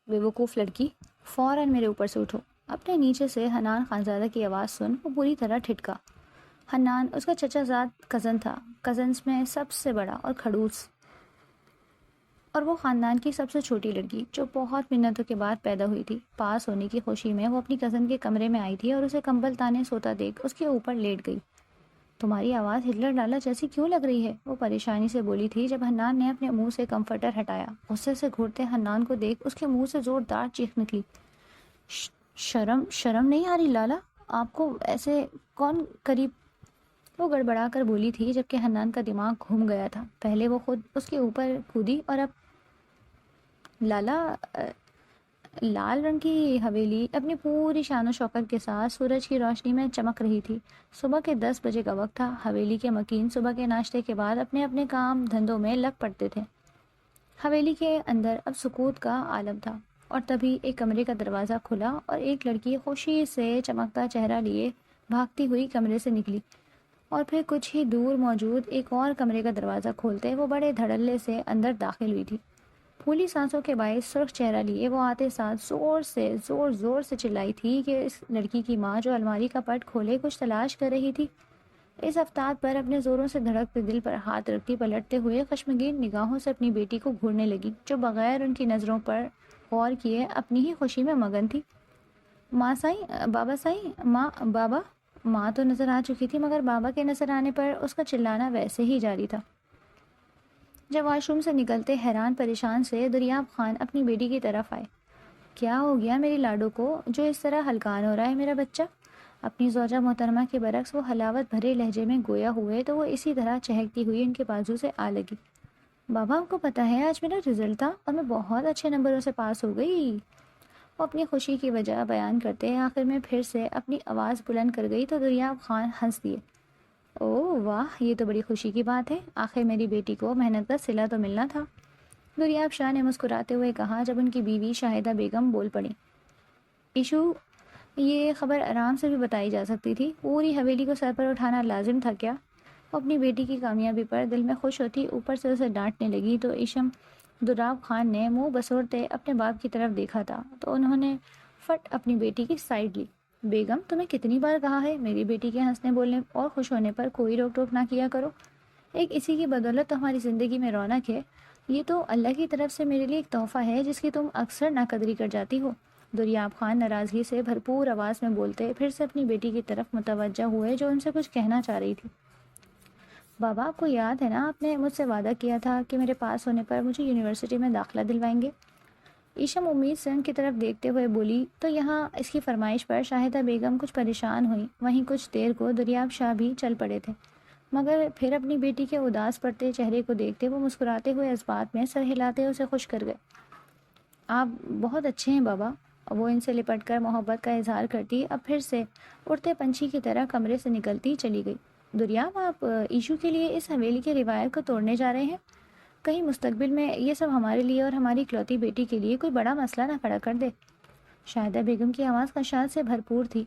بیوقوف لڑکی، فوراً میرے اوپر سے اٹھو۔ اپنے نیچے سے حنان خانزادہ کی آواز سن وہ بری طرح ٹھٹکا۔ حنان اس کا چچا زاد کزن تھا، کزنز میں سب سے بڑا اور کھڑوس، اور وہ خاندان کی سب سے چھوٹی لڑکی جو بہت منتوں کے بعد پیدا ہوئی تھی۔ پاس ہونے کی خوشی میں وہ اپنی کزن کے کمرے میں آئی تھی اور اسے کمبل تانے سوتا دیکھ اس کے اوپر لیٹ گئی۔ تمہاری آواز ہٹلر ڈالا جیسی کیوں لگ رہی ہے؟ وہ پریشانی سے بولی تھی جب حنان نے اپنے منہ سے کمفرٹر ہٹایا۔ غصے سے گھورتے حنان کو دیکھ اس کے منہ سے زوردار چیخ نکلی۔ شرم نہیں آ رہی لالا؟ آپ کو ایسے کون قریب؟ وہ گڑبڑا کر بولی تھی جبکہ حنان کا دماغ گھوم گیا تھا۔ پہلے وہ خود اس کے اوپر کودی اور اب لالا لال رنگ کی حویلی اپنی پوری شان و شوکت کے ساتھ سورج کی روشنی میں چمک رہی تھی۔ صبح کے 10 بجے کا وقت تھا۔ حویلی کے مکین صبح کے ناشتے کے بعد اپنے اپنے کام دھندوں میں لگ پڑتے تھے۔ حویلی کے اندر اب سکوت کا عالم تھا، اور تبھی ایک کمرے کا دروازہ کھلا اور ایک لڑکی خوشی سے چمکتا چہرہ لیے بھاگتی ہوئی کمرے سے نکلی، اور پھر کچھ ہی دور موجود ایک اور کمرے کا دروازہ کھولتے وہ بڑے دھڑلے سے اندر داخل ہوئی تھی۔ پھولی سانسوں کے باعث سرخ چہرہ لیے وہ آتے ساتھ زور سے چلائی تھی کہ اس لڑکی کی ماں جو الماری کا پٹ کھولے کچھ تلاش کر رہی تھی، اس افتاد پر اپنے زوروں سے دھڑکتے دل پر ہاتھ رکھتی پلٹتے ہوئے خشمگین نگاہوں سے اپنی بیٹی کو گھورنے لگی جو بغیر ان کی نظروں پر غور کیے اپنی ہی خوشی میں مگن تھی۔ ماں سائیں، بابا سائیں، ماں، بابا۔ ماں تو نظر آ چکی تھی مگر بابا کے نظر آنے پر اس کا چلانا ویسے ہی جاری تھا۔ جب واش روم سے نکلتے حیران پریشان سے دریاب خان اپنی بیٹی کی طرف آئے۔ کیا ہو گیا میری لاڈو کو جو اس طرح ہلکان ہو رہا ہے میرا بچہ؟ اپنی زوجہ محترمہ کے برعکس وہ حلاوت بھرے لہجے میں گویا ہوئے تو وہ اسی طرح چہکتی ہوئی ان کے بازو سے آ لگی۔ بابا آپ کو پتہ ہے آج میرا رزلٹ تھا اور میں بہت اچھے نمبروں سے پاس ہو گئی۔ وہ اپنی خوشی کی وجہ بیان کرتے آخر میں پھر سے اپنی آواز بلند کر گئی تو دریاب خان ہنس دیے۔ اوہ واہ، یہ تو بڑی خوشی کی بات ہے، آخر میری بیٹی کو محنت کا صلہ تو ملنا تھا، دریاب شاہ نے مسکراتے ہوئے کہا جب ان کی بیوی شاہدہ بیگم بول پڑی۔ ایشو، یہ خبر آرام سے بھی بتائی جا سکتی تھی، پوری حویلی کو سر پر اٹھانا لازم تھا کیا؟ وہ اپنی بیٹی کی کامیابی پر دل میں خوش ہوتی اوپر سے اسے ڈانٹنے لگی تو ایشم دریاب خان نے منہ بسوڑتے اپنے باپ کی طرف دیکھا تھا تو انہوں نے فٹ اپنی بیٹی کی سائڈ لی۔ بیگم، تمہیں کتنی بار کہا ہے میری بیٹی کے ہنسنے بولنے اور خوش ہونے پر کوئی روک ٹوک نہ کیا کرو، ایک اسی کی بدولت تو ہماری زندگی میں رونق ہے، یہ تو اللہ کی طرف سے میرے لیے ایک تحفہ ہے جس کی تم اکثر ناقدری کر جاتی ہو۔ دریاب خان ناراضگی سے بھرپور آواز میں بولتے پھر سے اپنی بیٹی کی طرف متوجہ ہوئے جو ان سے کچھ کہنا چاہ رہی تھی۔ بابا آپ کو یاد ہے نا آپ نے مجھ سے وعدہ کیا تھا کہ میرے پاس ہونے پر مجھے یونیورسٹی میں داخلہ دلوائیں گے؟ ایشم امید سے ان کی طرف دیکھتے ہوئے بولی تو یہاں اس کی فرمائش پر شاہدہ بیگم کچھ پریشان ہوئی۔ وہیں کچھ دیر کو دریاب شاہ بھی چل پڑے تھے مگر پھر اپنی بیٹی کے اداس پڑتے چہرے کو دیکھتے وہ مسکراتے ہوئے اس بات میں سر ہلاتے اسے خوش کر گئے۔ آپ بہت اچھے ہیں بابا، وہ ان سے لپٹ کر محبت کا اظہار کرتی اب پھر سے اڑتے پنچھی کی طرح کمرے سے نکلتی چلی گئی۔ دریاب، آپ ایشو کے لیے اس حویلی کے روایت کو توڑنے جا رہے ہیں؟ کہیں مستقبل میں یہ سب ہمارے لیے اور ہماری اکلوتی بیٹی کے لیے کوئی بڑا مسئلہ نہ کھڑا کر دے۔ شاہدہ بیگم کی آواز خدشات سے بھرپور تھی۔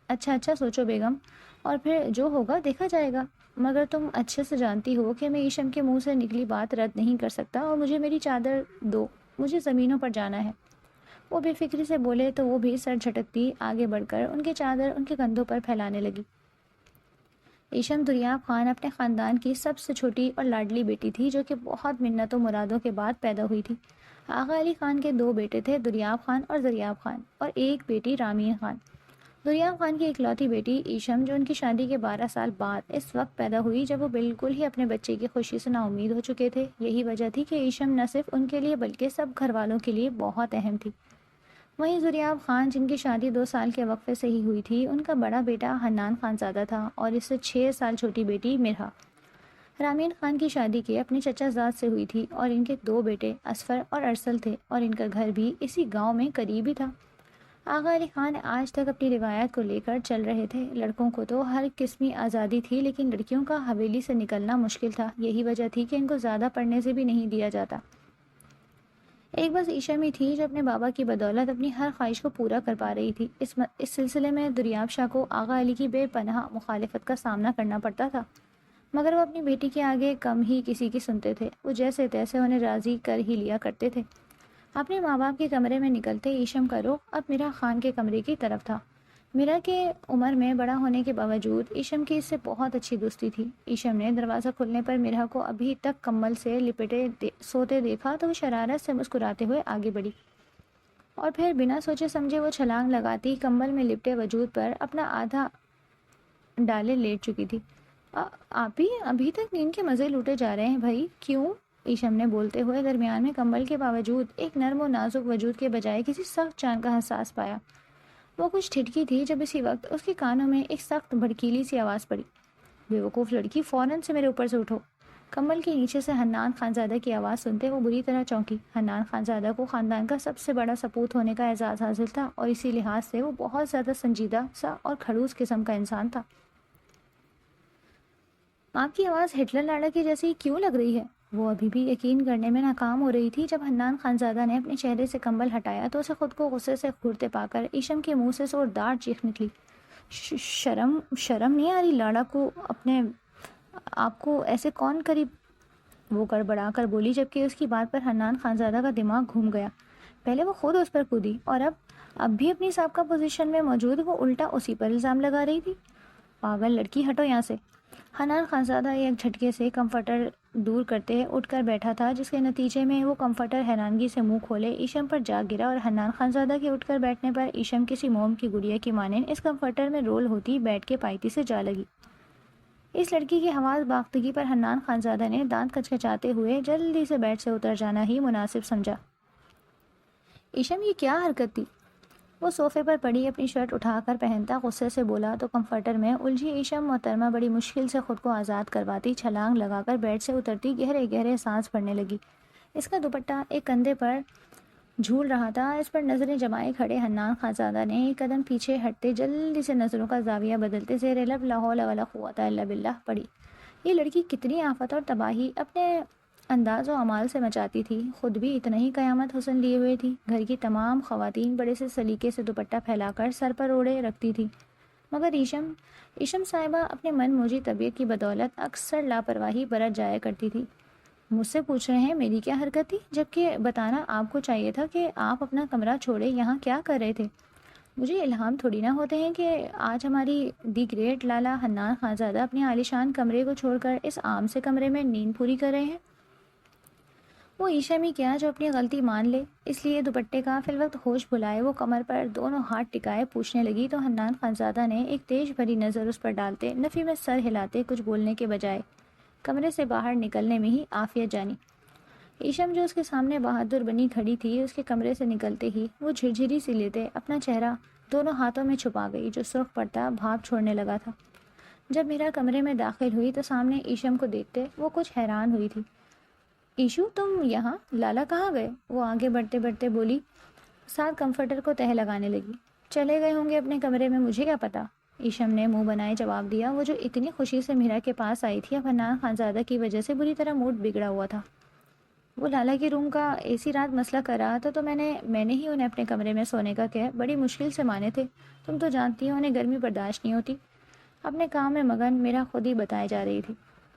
اچھا سوچو بیگم، اور پھر جو ہوگا دیکھا جائے گا، مگر تم اچھے سے جانتی ہو کہ میں ایشم کے منہ سے نکلی بات رد نہیں کر سکتا اور مجھے میری چادر دو، مجھے زمینوں پر جانا ہے۔ وہ بے فکری سے بولے تو وہ بھی سر جھٹکتی آگے بڑھ کر ان کے چادر ان کے کندھوں پر پھیلانے لگی۔ ایشم دریاب خان اپنے خاندان کی سب سے چھوٹی اور لاڈلی بیٹی تھی جو کہ بہت منتوں مرادوں کے بعد پیدا ہوئی تھی۔ آغا علی خان کے 2 بیٹے تھے، دریاب خان اور زریاب خان، اور ایک بیٹی رامین خان۔ دریاب خان کی اکلوتی بیٹی ایشم جو ان کی شادی کے 12 سال بعد اس وقت پیدا ہوئی جب وہ بالکل ہی اپنے بچے کی خوشی سے نا امید ہو چکے تھے۔ یہی وجہ تھی کہ ایشم نہ صرف ان کے لیے بلکہ سب گھر والوں کے لیے بہت اہم تھی۔ وہیں زریاب خان جن کی شادی 2 سال کے وقفے سے ہی ہوئی تھی، ان کا بڑا بیٹا حنان خانزادہ تھا اور اس سے 6 سال چھوٹی بیٹی مرحا۔ رامین خان کی شادی کے اپنے چچا زاد سے ہوئی تھی اور ان کے 2 بیٹے اسفر اور ارسل تھے اور ان کا گھر بھی اسی گاؤں میں قریب ہی تھا۔ آغا علی خان آج تک اپنی روایت کو لے کر چل رہے تھے۔ لڑکوں کو تو ہر قسمی آزادی تھی لیکن لڑکیوں کا حویلی سے نکلنا مشکل تھا، یہی وجہ تھی کہ ان کو زیادہ پڑھنے سے بھی نہیں دیا جاتا۔ ایک بس ایشم ہی تھی جو اپنے بابا کی بدولت اپنی ہر خواہش کو پورا کر پا رہی تھی۔ اس سلسلے میں دریاب شاہ کو آغا علی کی بے پناہ مخالفت کا سامنا کرنا پڑتا تھا مگر وہ اپنی بیٹی کے آگے کم ہی کسی کی سنتے تھے، وہ جیسے تیسے انہیں راضی کر ہی لیا کرتے تھے۔ اپنے ماں باپ کے کمرے میں نکلتے ایشم کا رخ اب میرا خان کے کمرے کی طرف تھا۔ میرا کے عمر میں بڑا ہونے کے باوجود ایشم کی اس سے بہت اچھی دوستی تھی۔ ایشم نے دروازہ کھلنے پر میرا کو ابھی تک کمبل سے لپٹے سوتے دیکھا تو وہ شرارت سے مسکراتے ہوئے آگے بڑھی، اور پھر بنا سوچے سمجھے وہ چھلانگ لگاتی کمبل میں لپٹے وجود پر اپنا آدھا ڈالے لیٹ چکی تھی۔ آپ ہی ابھی تک نیند کے مزے لوٹے جا رہے ہیں بھائی، کیوں؟ ایشم نے بولتے ہوئے درمیان میں کمبل کے باوجود ایک نرم و نازک وجود کے بجائے کسی سخت جان کا احساس پایا۔ وہ کچھ ٹھٹکی تھی جب اسی وقت اس کے کانوں میں ایک سخت بھڑکیلی سی آواز پڑی، بیوقوف لڑکی، فوراً سے میرے اوپر سے اٹھو۔ کمبل کے نیچے سے حنان خانزادہ کی آواز سنتے وہ بری طرح چونکی۔ حنان خانزادہ کو خاندان کا سب سے بڑا سپوت ہونے کا اعزاز حاصل تھا، اور اسی لحاظ سے وہ بہت زیادہ سنجیدہ سا اور خڑوس قسم کا انسان تھا۔ آپ کی آواز ہٹلر لالا کی جیسی کیوں لگ رہی ہے؟ وہ ابھی بھی یقین کرنے میں ناکام ہو رہی تھی۔ جب حنان خانزادہ نے اپنے چہرے سے کمبل ہٹایا تو اسے خود کو غصے سے گھورتے پا کر ایشم کے منہ سے زوردار چیخ نکلی۔ شرم نہیں آ رہی لاڑا کو؟ اپنے آپ کو ایسے کون قریب؟ وہ گڑبڑا کر بولی، جبکہ اس کی بات پر حنان خانزادہ کا دماغ گھوم گیا۔ پہلے وہ خود اس پر کودی، اور اب بھی اپنی سابقہ پوزیشن میں موجود وہ الٹا اسی پر الزام لگا رہی تھی۔ پاگل لڑکی، ہٹو یہاں سے۔ حنان خانزادہ ایک جھٹکے سے کمفرٹر دور کرتے اٹھ کر بیٹھا تھا، جس کے نتیجے میں وہ کمفرٹر حیرانگی سے منہ کھولے ایشم پر جا گرا، اور حنان خانزادہ کے اٹھ کر بیٹھنے پر ایشم کسی موم کی گڑیا کی مانند اس کمفرٹر میں رول ہوتی بیٹھ کے پائیتی سے جا لگی۔ اس لڑکی کی حواس باختگی پر حنان خانزادہ نے دانت کچکچاتے ہوئے جلدی سے بیڈ سے اتر جانا ہی مناسب سمجھا۔ ایشم، یہ کیا حرکت تھی؟ وہ صوفے پر پڑی اپنی شرٹ اٹھا کر پہنتا غصے سے بولا تو کمفرٹر میں الجھی ایشم محترمہ بڑی مشکل سے خود کو آزاد کرواتی چھلانگ لگا کر بیڈ سے اترتی گہرے گہرے سانس بھرنے لگی۔ اس کا دوپٹہ ایک کندھے پر جھول رہا تھا۔ اس پر نظریں جمائے کھڑے حنان خانزادہ نے ایک قدم پیچھے ہٹتے جلدی سے نظروں کا زاویہ بدلتے زیر لب لا حول ولا قوت الا باللہ پڑی۔ یہ لڑکی کتنی آفت اور تباہی اپنے انداز و اعمال سے مچاتی تھی، خود بھی اتنا ہی قیامت حسن لیے ہوئے تھی۔ گھر کی تمام خواتین بڑے سے سلیقے سے دوپٹہ پھیلا کر سر پر اوڑھے رکھتی تھی، مگر ایشم صاحبہ اپنے من موجی طبیعت کی بدولت اکثر لاپرواہی برت جایا کرتی تھی۔ مجھ سے پوچھ رہے ہیں میری کیا حرکت تھی، جبکہ بتانا آپ کو چاہیے تھا کہ آپ اپنا کمرہ چھوڑے یہاں کیا کر رہے تھے۔ مجھے الہام تھوڑی نہ ہوتے ہیں کہ آج ہماری دی گریٹ لالا حنان خانزادہ اپنے عالیشان کمرے کو چھوڑ کر اس عام سے کمرے میں نیند پوری کر رہے ہیں۔ وہ ایشم ہی کیا جو اپنی غلطی مان لے، اس لیے دوپٹے کا فی الوقت ہوش بھلائے وہ کمر پر دونوں ہاتھ ٹکائے پوچھنے لگی تو حنان خانزادہ نے ایک تیز بھری نظر اس پر ڈالتے نفی میں سر ہلاتے کچھ بولنے کے بجائے کمرے سے باہر نکلنے میں ہی عافیت جانی۔ ایشم جو اس کے سامنے بہادر بنی کھڑی تھی، اس کے کمرے سے نکلتے ہی وہ جھرجھری سی لیتے اپنا چہرہ دونوں ہاتھوں میں چھپا گئی، جو سرخ پڑتا بھاپ چھوڑنے لگا تھا۔ جب میرا کمرے میں داخل ہوئی تو سامنے ایشم کو دیکھتے وہ کچھ حیران ہوئی تھی۔ ایشو، تم یہاں؟ لالا کہاں گئے؟ وہ آگے بڑھتے بڑھتے بولی، ساتھ کمفرٹر کو تہہ لگانے لگی۔ چلے گئے ہوں گے اپنے کمرے میں، مجھے کیا پتا، ایشم نے منہ بنائے جواب دیا۔ وہ جو اتنی خوشی سے میرا کے پاس آئی تھی، اب حنان خانزادہ کی وجہ سے بری طرح موڈ بگڑا ہوا تھا۔ وہ لالا کے روم کا اے سی رات مسئلہ کر رہا تھا تو میں نے ہی انہیں اپنے کمرے میں سونے کا کہہ بڑی مشکل سے مانے تھے۔ تم تو جانتی ہو انہیں گرمی برداشت نہیں ہوتی۔ اپنے کام میں مگن میرا خود ہی بتائے جا رہی تھی۔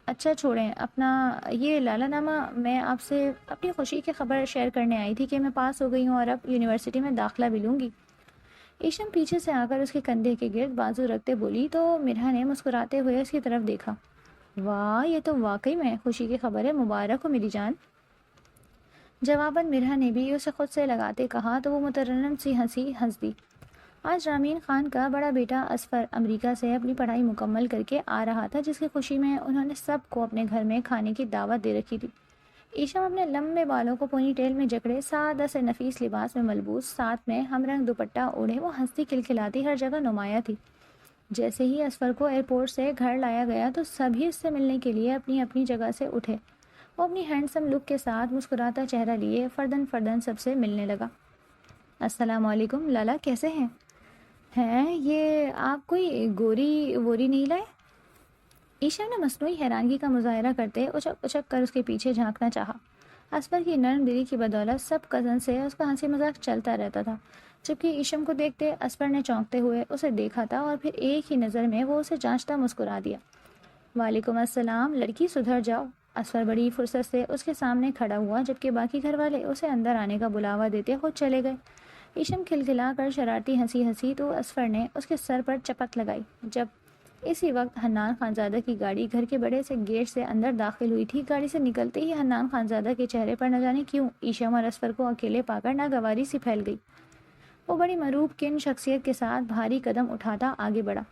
اچھا چھوڑیں اپنا یہ لالا نامہ، میں آپ سے اپنی خوشی کی خبر شیئر کرنے آئی تھی کہ میں پاس ہو گئی ہوں اور اب یونیورسٹی میں داخلہ بھی لوں گی۔ ایشم پیچھے سے آ کر اس کے کندھے کے گرد بازو رکھتے بولی تو مرہا نے مسکراتے ہوئے اس کی طرف دیکھا۔ واہ، یہ تو واقعی میں خوشی کی خبر ہے، مبارک ہو میری جان۔ جواباً مرہا نے بھی اسے خود سے لگاتے کہا تو وہ مترنم سی ہنسی ہنس دی۔ آج رامین خان کا بڑا بیٹا اصفر امریکہ سے اپنی پڑھائی مکمل کر کے آ رہا تھا، جس کی خوشی میں انہوں نے سب کو اپنے گھر میں کھانے کی دعوت دے رکھی تھی۔ ایشم اپنے لمبے بالوں کو پونی ٹیل میں جکڑے سادہ سے نفیس لباس میں ملبوس، ساتھ میں ہم رنگ دوپٹہ اوڑھے وہ ہنستی کھلکھلاتی ہر جگہ نمایاں تھی۔ جیسے ہی اصفر کو ایئرپورٹ سے گھر لایا گیا تو سبھی اس سے ملنے کے لیے اپنی اپنی جگہ سے اٹھے۔ وہ اپنی ہینڈسم لک کے ساتھ مسکراتا چہرہ لیے فردن فردن سب سے ملنے لگا۔ السلام علیکم لالا، کیسے ہیں؟ یہ آپ کوئی گوری ووری نہیں لائے؟ ایشم نے مصنوعی حیرانگی کا مظاہرہ کرتے اچک اچک کر اس کے پیچھے جھانکنا چاہا۔ اصفر کی نرم دلی کی بدولت سب کزن سے اس کا ہنسی مذاق چلتا رہتا تھا، جبکہ ایشم کو دیکھتے اصفر نے چونکتے ہوئے اسے دیکھا تھا اور پھر ایک ہی نظر میں وہ اسے جانچتا مسکرا دیا۔ وعلیکم السلام، لڑکی سدھر جاؤ، اسفر بڑی فرصت سے اس کے سامنے کھڑا ہوا جبکہ باقی گھر والے اسے اندر آنے کا بلاوا دیتے خود چلے گئے۔ ایشم کھلکھلا کر شرارتی ہنسی تو اسفر نے اس کے سر پر چپت لگائی۔ جب اسی وقت حنان خانزادہ کی گاڑی گھر کے بڑے سے گیٹ سے اندر داخل ہوئی تھی، گاڑی سے نکلتے ہی حنان خانزادہ کے چہرے پر نہ جانے کیوں ایشم اور اسفر کو اکیلے پا کر ناگواری سی پھیل گئی۔ وہ بڑی مروب کن شخصیت کے ساتھ بھاری قدم اٹھاتا آگے بڑھا۔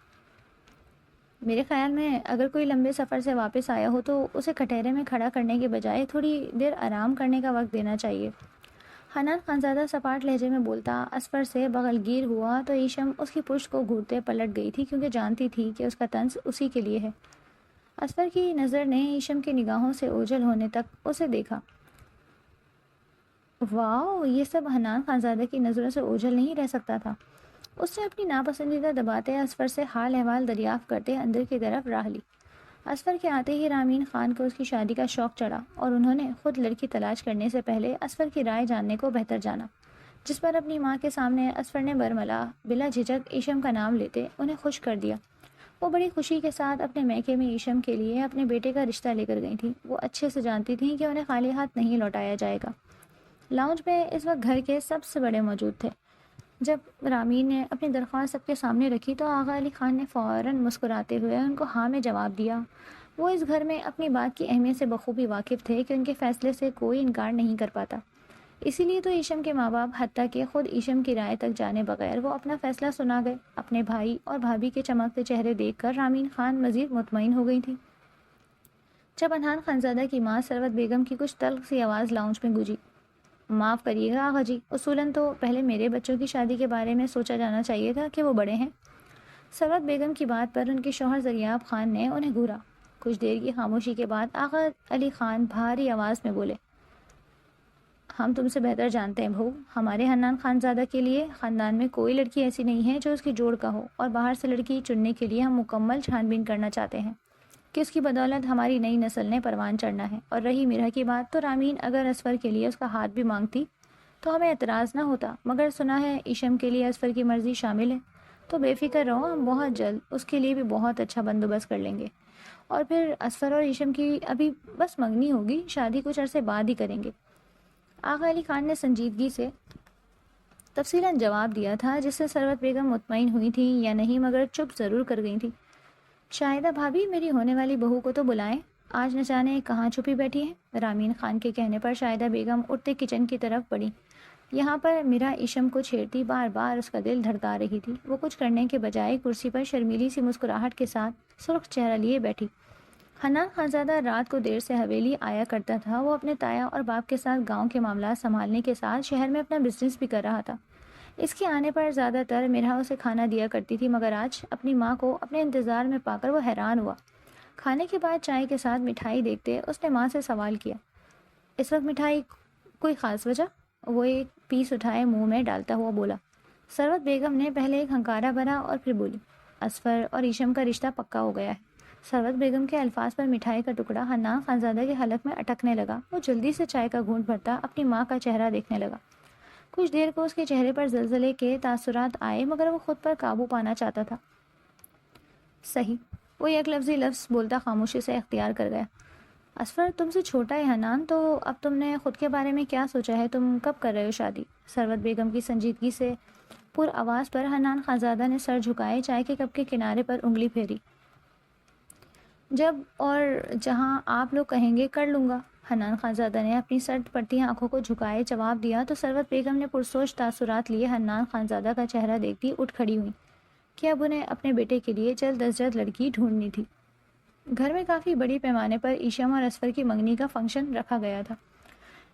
میرے خیال میں اگر کوئی لمبے سفر سے واپس آیا ہو تو اسے کٹہرے میں کھڑا کرنے کے بجائے تھوڑی دیر آرام کرنے کا وقت دینا چاہیے۔ حنان خانزادہ سپاٹ لہجے میں بولتا اسفر سے بغلگیر ہوا تو ایشم اس کی پشت کو گھورتے پلٹ گئی تھی کیونکہ جانتی تھی کہ اس کا طنز اسی کے لیے ہے۔ اسفر کی نظر نے ایشم کی نگاہوں سے اوجھل ہونے تک اسے دیکھا۔ واو، یہ سب حنان خانزادہ کی نظروں سے اوجھل نہیں رہ سکتا تھا۔ اس نے اپنی ناپسندیدہ دباتے اسفر سے حال احوال دریافت کرتے اندر کی طرف راہ لی۔ اسفر کے آتے ہی رامین خان کو اس کی شادی کا شوق چڑھا اور انہوں نے خود لڑکی تلاش کرنے سے پہلے اسفر کی رائے جاننے کو بہتر جانا، جس پر اپنی ماں کے سامنے اسفر نے برملا بلا جھجک ایشم کا نام لیتے انہیں خوش کر دیا۔ وہ بڑی خوشی کے ساتھ اپنے میکے میں ایشم کے لیے اپنے بیٹے کا رشتہ لے کر گئی تھیں۔ وہ اچھے سے جانتی تھیں کہ انہیں خالی ہاتھ نہیں لوٹایا جائے گا۔ لاؤنج میں اس وقت گھر کے سب سے بڑے موجود تھے۔ جب رامین نے اپنی درخواست سب کے سامنے رکھی تو آغا علی خان نے فوراً مسکراتے ہوئے ان کو ہاں میں جواب دیا۔ وہ اس گھر میں اپنی بات کی اہمیت سے بخوبی واقف تھے کہ ان کے فیصلے سے کوئی انکار نہیں کر پاتا۔ اسی لیے تو ایشم کے ماں باپ حتیٰ کہ خود ایشم کی رائے تک جانے بغیر وہ اپنا فیصلہ سنا گئے۔ اپنے بھائی اور بھابھی کے چمکتے چہرے دیکھ کر رامین خان مزید مطمئن ہو گئی تھی۔ جب حنان خانزادہ کی ماں ثروت بیگم کی کچھ تلخ سی آواز لاؤنج میں گونجی، معاف کریے گا آغا جی، اصولاً تو پہلے میرے بچوں کی شادی کے بارے میں سوچا جانا چاہیے تھا کہ وہ بڑے ہیں۔ ثروت بیگم کی بات پر ان کے شوہر زریاب خان نے انہیں گھورا۔ کچھ دیر کی خاموشی کے بعد آغا علی خان بھاری آواز میں بولے، ہم تم سے بہتر جانتے ہیں بہو، ہمارے حنان خانزادہ کے لیے خاندان میں کوئی لڑکی ایسی نہیں ہے جو اس کی جوڑ کا ہو، اور باہر سے لڑکی چننے کے لیے ہم مکمل چھان بین کرنا چاہتے ہیں کہ اس کی بدولت ہماری نئی نسل نے پروان چڑھنا ہے۔ اور رہی میرا کی بات تو رامین اگر اسفر کے لیے اس کا ہاتھ بھی مانگتی تو ہمیں اعتراض نہ ہوتا، مگر سنا ہے ایشم کے لیے اسفر کی مرضی شامل ہے، تو بے فکر رہو، ہم بہت جلد اس کے لیے بھی بہت اچھا بندوبست کر لیں گے، اور پھر اسفر اور ایشم کی ابھی بس منگنی ہوگی، شادی کچھ عرصے بعد ہی کریں گے۔ آغا علی خان نے سنجیدگی سے تفصیلاً جواب دیا تھا، جس سے ثروت بیگم مطمئن ہوئی تھی یا نہیں مگر چپ ضرور کر گئی تھی۔ شاہدہ بھابھی، میری ہونے والی بہو کو تو بلائیں، آج نہ جانے کہاں چھپی بیٹھی ہیں۔ رامین خان کے کہنے پر شاہدہ بیگم اٹھتے کچن کی طرف بڑھی۔ یہاں پر میرا ایشم کو چھیڑتی بار بار اس کا دل دھڑکا رہی تھی۔ وہ کچھ کرنے کے بجائے کرسی پر شرمیلی سی مسکراہٹ کے ساتھ سرخ چہرہ لیے بیٹھی۔ حنان خانزادہ رات کو دیر سے حویلی آیا کرتا تھا۔ وہ اپنے تایا اور باپ کے ساتھ گاؤں کے معاملات سنبھالنے کے ساتھ شہر میں اپنا بزنس بھی کر رہا تھا۔ اس کے آنے پر زیادہ تر میرا اسے کھانا دیا کرتی تھی، مگر آج اپنی ماں کو اپنے انتظار میں پا کر وہ حیران ہوا۔ کھانے کے بعد چائے کے ساتھ مٹھائی دیکھتے اس نے ماں سے سوال کیا، اس وقت مٹھائی کوئی خاص وجہ؟ وہ ایک پیس اٹھائے منہ میں ڈالتا ہوا بولا۔ ثروت بیگم نے پہلے ایک ہنکارا بھرا اور پھر بولی، اسفر اور ایشم کا رشتہ پکا ہو گیا ہے۔ ثروت بیگم کے الفاظ پر مٹھائی کا ٹکڑا حنان خانزادہ کے حلق میں اٹکنے لگا۔ وہ جلدی سے چائے کا گھونٹ بھرتا اپنی ماں کا چہرہ دیکھنے لگا۔ کچھ دیر کو اس کے چہرے پر زلزلے کے تاثرات آئے، مگر وہ خود پر قابو پانا چاہتا تھا۔ صحیح، وہ ایک لفظی لفظ بولتا خاموشی سے اختیار کر گیا۔ اسفر تم سے چھوٹا ہے حنان، تو اب تم نے خود کے بارے میں کیا سوچا ہے؟ تم کب کر رہے ہو شادی؟ ثروت بیگم کی سنجیدگی سے پر آواز پر حنان خانزادہ نے سر جھکائے چائے کے کپ کے کنارے پر انگلی پھیری۔ جب اور جہاں آپ لوگ کہیں گے کر لوں گا، حنان خانزادہ نے اپنی سرد پڑتی آنکھوں کو جھکائے جواب دیا تو ثروت بیگم نے پرسوچ تاثرات لیے حنان خانزادہ کا چہرہ دیکھتی اٹھ کھڑی ہوئی کہ اب انہیں اپنے بیٹے کے لیے جلد از جلد لڑکی ڈھونڈنی تھی۔ گھر میں کافی بڑی پیمانے پر ایشم اور اسفر کی منگنی کا فنکشن رکھا گیا تھا۔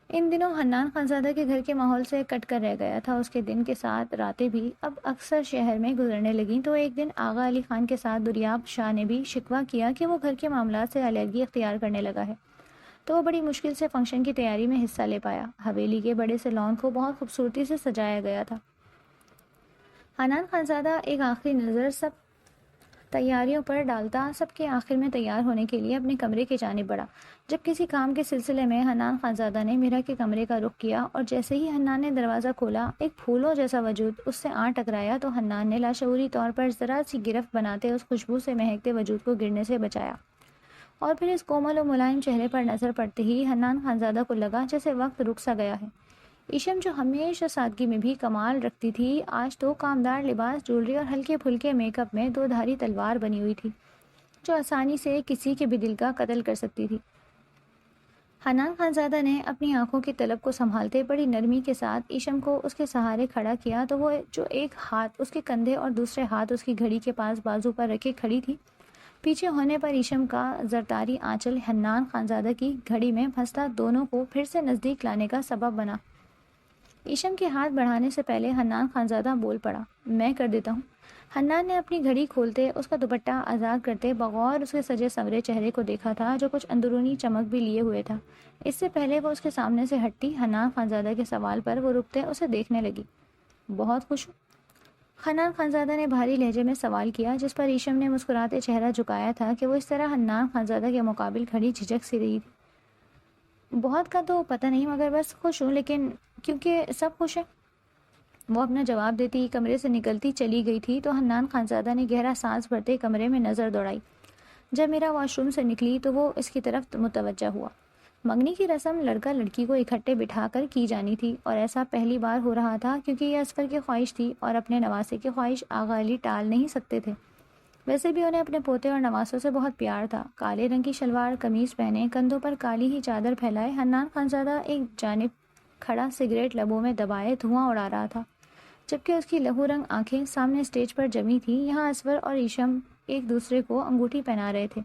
ان دنوں حنان خانزادہ کے گھر کے ماحول سے کٹ کر رہ گیا تھا۔ اس کے دن کے ساتھ راتیں بھی اب اکثر شہر میں گزرنے لگیں تو ایک دن آغا علی خان کے ساتھ دریاب شاہ نے بھی شکوہ کیا کہ وہ گھر کے معاملات سے علیحدگی اختیار کرنے لگا ہے، تو وہ بڑی مشکل سے فنکشن کی تیاری میں حصہ لے پایا۔ حویلی کے بڑے سے لان کو بہت خوبصورتی سے سجایا گیا تھا۔ حنان خانزادہ ایک آخری نظر سب تیاریوں پر ڈالتا سب کے آخر میں تیار ہونے کے لیے اپنے کمرے کی جانب بڑھا۔ جب کسی کام کے سلسلے میں حنان خانزادہ نے میرا کے کمرے کا رخ کیا اور جیسے ہی حنان نے دروازہ کھولا، ایک پھولوں جیسا وجود اس سے ٹکرایا تو حنان نے لاشعوری طور پر ذرا سی گرفت بناتے اس خوشبو سے مہکتے وجود کو گرنے سے بچایا اور پھر اس کومل و ملائم چہرے پر نظر پڑتے ہی حنان خانزادہ کو لگا جیسے وقت رک سا گیا ہے۔ ایشم جو ہمیشہ سادگی میں بھی کمال رکھتی تھی، آج تو کامدار لباس، جولری اور ہلکے پھلکے میک اپ میں دو دھاری تلوار بنی ہوئی تھی جو آسانی سے کسی کے بھی دل کا قتل کر سکتی تھی۔ حنان خانزادہ نے اپنی آنکھوں کی طلب کو سنبھالتے بڑی نرمی کے ساتھ ایشم کو اس کے سہارے کھڑا کیا تو وہ جو ایک ہاتھ اس کے کندھے اور دوسرے ہاتھ اس کی گھڑی کے پاس بازو پر رکھے کھڑی تھی، پیچھے ہونے پر ایشم کا زرتاری آنچل حنان خانزادہ کی گھڑی میں پھنستا دونوں کو پھر سے نزدیک لانے کا سبب بنا۔ ایشم کے ہاتھ بڑھانے سے پہلے حنان خانزادہ بول پڑا، میں کر دیتا ہوں۔ حنان نے اپنی گھڑی کھولتے اس کا دوپٹہ آزاد کرتے بغور اس کے سجے سنورے چہرے کو دیکھا تھا جو کچھ اندرونی چمک بھی لیے ہوئے تھا۔ اس سے پہلے وہ اس کے سامنے سے ہٹتی، حنان خانزادہ کے سوال پر وہ رکتے اسے دیکھنے لگی۔ بہت خوش ہوں؟ حنان خانزادہ نے بھاری لہجے میں سوال کیا، جس پر ایشم نے مسکراتے چہرہ جھکایا تھا کہ وہ اس طرح حنان خانزادہ کے مقابل کھڑی جھجک سی رہی تھی۔ بہت کا تو پتہ نہیں، مگر بس خوش ہوں، لیکن کیونکہ سب خوش ہیں۔ وہ اپنا جواب دیتی کمرے سے نکلتی چلی گئی تھی تو حنان خانزادہ نے گہرا سانس بھرتے کمرے میں نظر دوڑائی۔ جب میرا واش روم سے نکلی تو وہ اس کی طرف متوجہ ہوا۔ منگنی کی رسم لڑکا لڑکی کو اکٹھے بٹھا کر کی جانی تھی، اور ایسا پہلی بار ہو رہا تھا کیونکہ یہ اصغر کی خواہش تھی اور اپنے نواسے کی خواہش آغا علی ٹال نہیں سکتے تھے۔ ویسے بھی انہیں اپنے پوتے اور نواسوں سے بہت پیار تھا۔ کالے رنگ کی شلوار قمیض پہنے، کندھوں پر کالی ہی چادر پھیلائے، حنان خانزادہ ایک جانب کھڑا سگریٹ لبوں میں دبائے دھواں اڑا رہا تھا، جبکہ اس کی لہو رنگ آنکھیں سامنے اسٹیج پر جمی تھیں۔ یہاں اصغر اور ایشم ایک دوسرے کو انگوٹھی پہنا رہے تھے۔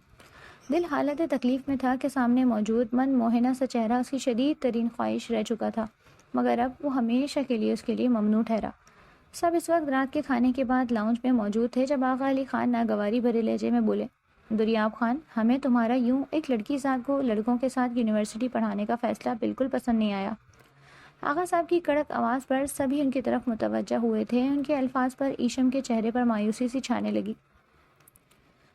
دل حالت تکلیف میں تھا کہ سامنے موجود من موہنہ سا چہرہ اس کی شدید ترین خواہش رہ چکا تھا، مگر اب وہ ہمیشہ کے لیے اس کے لیے ممنوع ٹھہرا۔ سب اس وقت رات کے کھانے کے بعد لاؤنج میں موجود تھے جب آغا علی خان ناگواری بھرے لہجے میں بولے، دریاب خان، ہمیں تمہارا یوں ایک لڑکی صاحب کو لڑکوں کے ساتھ یونیورسٹی پڑھانے کا فیصلہ بالکل پسند نہیں آیا۔ آغا صاحب کی کڑک آواز پر سبھی ان کی طرف متوجہ ہوئے تھے۔ ان کے الفاظ پر ایشم کے چہرے پر مایوسی سی چھانے لگی۔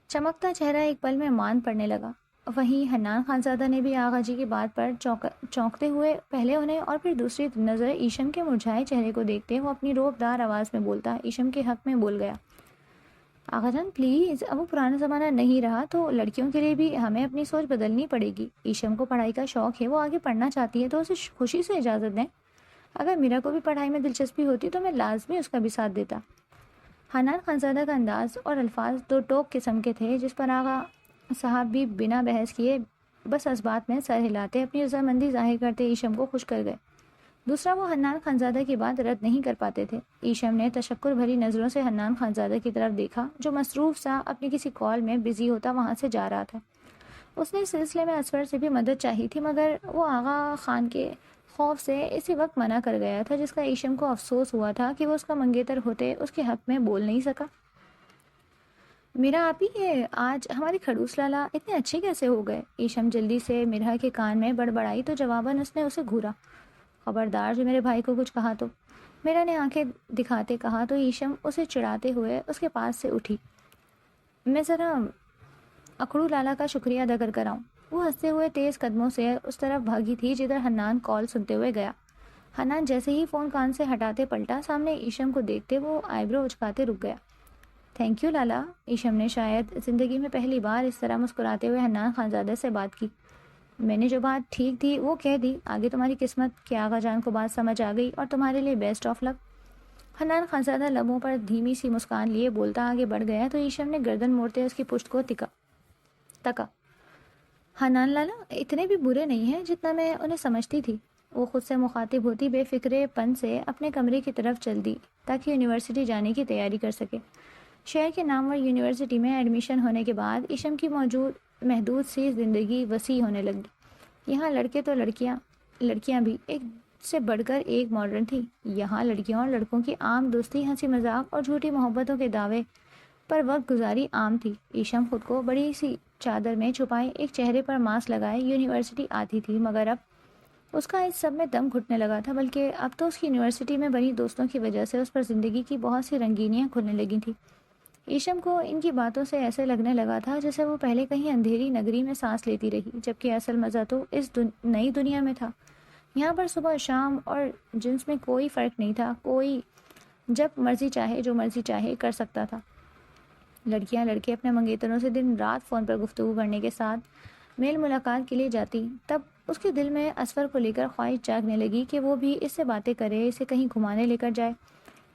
چمکتا چہرہ ایک پل میں مان پڑنے لگا۔ وہیں حنان خانزادہ نے بھی آغا جی کی بات پر چونکتے ہوئے پہلے انہیں اور پھر دوسری نظر ایشم کے مرجھائے چہرے کو دیکھتے وہ اپنی روب دار آواز میں بولتا ایشم کے حق میں بول گیا، آغا جان پلیز، اب وہ پرانا زمانہ نہیں رہا تو لڑکیوں کے لیے بھی ہمیں اپنی سوچ بدلنی پڑے گی۔ ایشم کو پڑھائی کا شوق ہے، وہ آگے پڑھنا چاہتی ہے تو اسے خوشی سے اجازت دیں۔ اگر میرا کو بھی پڑھائی میں دلچسپی ہوتی تو میں لازمی اس کا بھی ساتھ دیتا۔ حنان خانزادہ کا انداز اور الفاظ دو ٹوک قسم کے تھے، جس پر آغا صاحب بھی بنا بحث کیے بس اس بات میں سر ہلاتے اپنی رضامندی ظاہر کرتے ایشم کو خوش کر گئے۔ دوسرا، وہ حنان خانزادہ کی بات رد نہیں کر پاتے تھے۔ ایشم نے تشکر بھری نظروں سے حنان خانزادہ کی طرف دیکھا جو مصروف سا اپنی کسی کال میں بزی ہوتا وہاں سے جا رہا تھا۔ اس نے اس سلسلے میں اصغر سے بھی مدد چاہی تھی، مگر وہ آغا خان کے خوف سے اسی وقت منع کر گیا تھا، جس کا ایشم کو افسوس ہوا تھا کہ وہ اس کا منگیتر ہوتے اس کے حق میں بول نہیں سکا۔ میرا آپ ہی ہے، آج ہمارے کھڑوس لالا اتنے اچھے کیسے ہو گئے؟ ایشم جلدی سے مرہا کے کان میں بڑبڑائی تو جواباً اس نے اسے گھورا، خبردار جو میرے بھائی کو کچھ کہا تو۔ میرا نے آنکھیں دکھاتے کہا تو ایشم اسے چڑھاتے ہوئے اس کے پاس سے اٹھی، میں ذرا اکھڑو لالا کا شکریہ ادا کر آؤں۔ وہ ہنستے ہوئے تیز قدموں سے اس طرف بھاگی تھی جدھر حنان کال سنتے ہوئے گیا۔ حنان جیسے ہی فون کان سے ہٹاتے پلٹا، سامنے ایشم کو دیکھتے وہ آئی برو اچکاتے رک گیا۔ تھینک یو لالا۔ ایشم نے شاید زندگی میں پہلی بار اس طرح مسکراتے ہوئے حنان خانزادہ سے بات کی۔ میں نے جو بات ٹھیک تھی وہ کہہ دی، آگے تمہاری قسمت کہ آغا جان کو بات سمجھ آ گئی اور تمہارے لیے بیسٹ آف لک۔ حنان خانزادہ لبوں پر دھیمی سی مسکان لیے بولتا آگے بڑھ گیا تو ایشم نے گردن موڑتے اس کی پشت کو تکا۔ حنان لالا اتنے بھی برے نہیں ہیں جتنا میں انہیں سمجھتی تھی۔ وہ خود سے مخاطب ہوتی بے فکرے پن سے اپنے کمرے کی طرف چل دی تاکہ یونیورسٹی جانے کی تیاری کر سکے۔ شہر کے نامور یونیورسٹی میں ایڈمیشن ہونے کے بعد ایشم کی محدود سی زندگی وسیع ہونے لگی۔ یہاں لڑکے تو لڑکیاں بھی ایک سے بڑھ کر ایک ماڈرن تھی۔ یہاں لڑکیوں اور لڑکوں کی عام دوستی، ہنسی مذاق اور جھوٹی محبتوں کے دعوے پر وقت گزاری عام تھی۔ ایشم خود کو بڑی سی چادر میں چھپائے ایک چہرے پر ماسک لگائے یونیورسٹی آتی تھی، مگر اب اس کا اس سب میں دم گھٹنے لگا تھا، بلکہ اب تو اس کی یونیورسٹی میں بنی دوستوں کی وجہ سے اس پر زندگی کی بہت سی رنگینیاں کھلنے لگی تھیں۔ ایشم کو ان کی باتوں سے ایسے لگنے لگا تھا جیسے وہ پہلے کہیں اندھیری نگری میں سانس لیتی رہی، جبکہ اصل مزہ تو اس نئی دنیا میں تھا۔ یہاں پر صبح شام اور جنس میں کوئی فرق نہیں تھا، کوئی جب مرضی چاہے جو مرضی چاہے کر سکتا تھا۔ لڑکیاں لڑکے اپنے منگیتروں سے دن رات فون پر گفتگو کرنے کے ساتھ میل ملاقات کے لیے جاتی، تب اس کے دل میں اسفر کو لے کر خواہش جاگنے لگی کہ وہ بھی اس سے باتیں کرے، اسے کہیں گھمانے لے کر جائے۔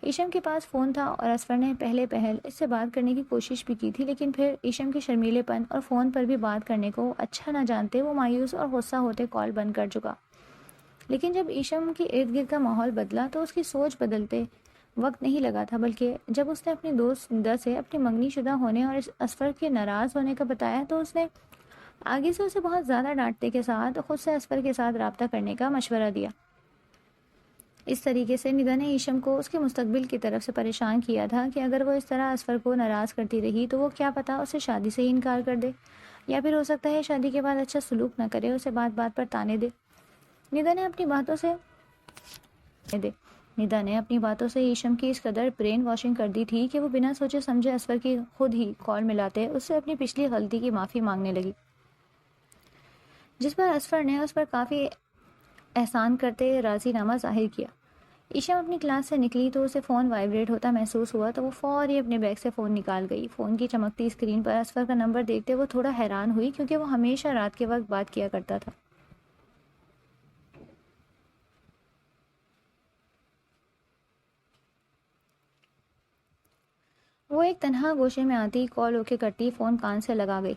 ایشم کے پاس فون تھا اور اسفر نے پہلے پہل اس سے بات کرنے کی کوشش بھی کی تھی، لیکن پھر ایشم کے شرمیلے پن اور فون پر بھی بات کرنے کو اچھا نہ جانتے وہ مایوس اور غصہ ہوتے کال بند کر چکا۔ لیکن جب ایشم کے ارد گرد کا ماحول بدلا تو اس کی سوچ بدلتے وقت نہیں لگا تھا، بلکہ جب اس نے اپنی دوست ندا سے اپنی منگنی شدہ ہونے اور اس اسفر کے ناراض ہونے کا بتایا تو اس نے آگے سے اسے بہت زیادہ ڈانٹنے کے ساتھ خود سے اسفر کے ساتھ رابطہ کرنے کا مشورہ دیا۔ اس طریقے سے ندا نے ایشم کو اس کے مستقبل کی طرف سے پریشان کیا تھا کہ اگر وہ اس طرح اسفر کو ناراض کرتی رہی تو وہ کیا پتا اسے شادی سے ہی انکار کر دے، یا پھر ہو سکتا ہے شادی کے بعد اچھا سلوک نہ کرے، اسے بات بات پر تانے دے۔ ندا نے اپنی باتوں سے ایشم کی اس قدر برین واشنگ کر دی تھی کہ وہ بنا سوچے سمجھے اسفر کی خود ہی کال ملاتے اس سے اپنی پچھلی غلطی کی معافی مانگنے لگی، جس پر اسفر نے اس پر کافی احسان کرتے راضی نامہ ظاہر کیا۔ ایشم اپنی کلاس سے نکلی تو اسے فون وائبریٹ ہوتا محسوس ہوا تو وہ فوری اپنے بیگ سے فون نکال گئی۔ فون کی چمکتی اسکرین پر اسفر کا نمبر دیکھتے وہ تھوڑا حیران ہوئی، کیونکہ وہ ہمیشہ رات کے وقت بات کیا کرتا تھا۔ وہ ایک تنہا گوشے میں آتی، کال اوکے کرتی، فون کان سے لگا گئی۔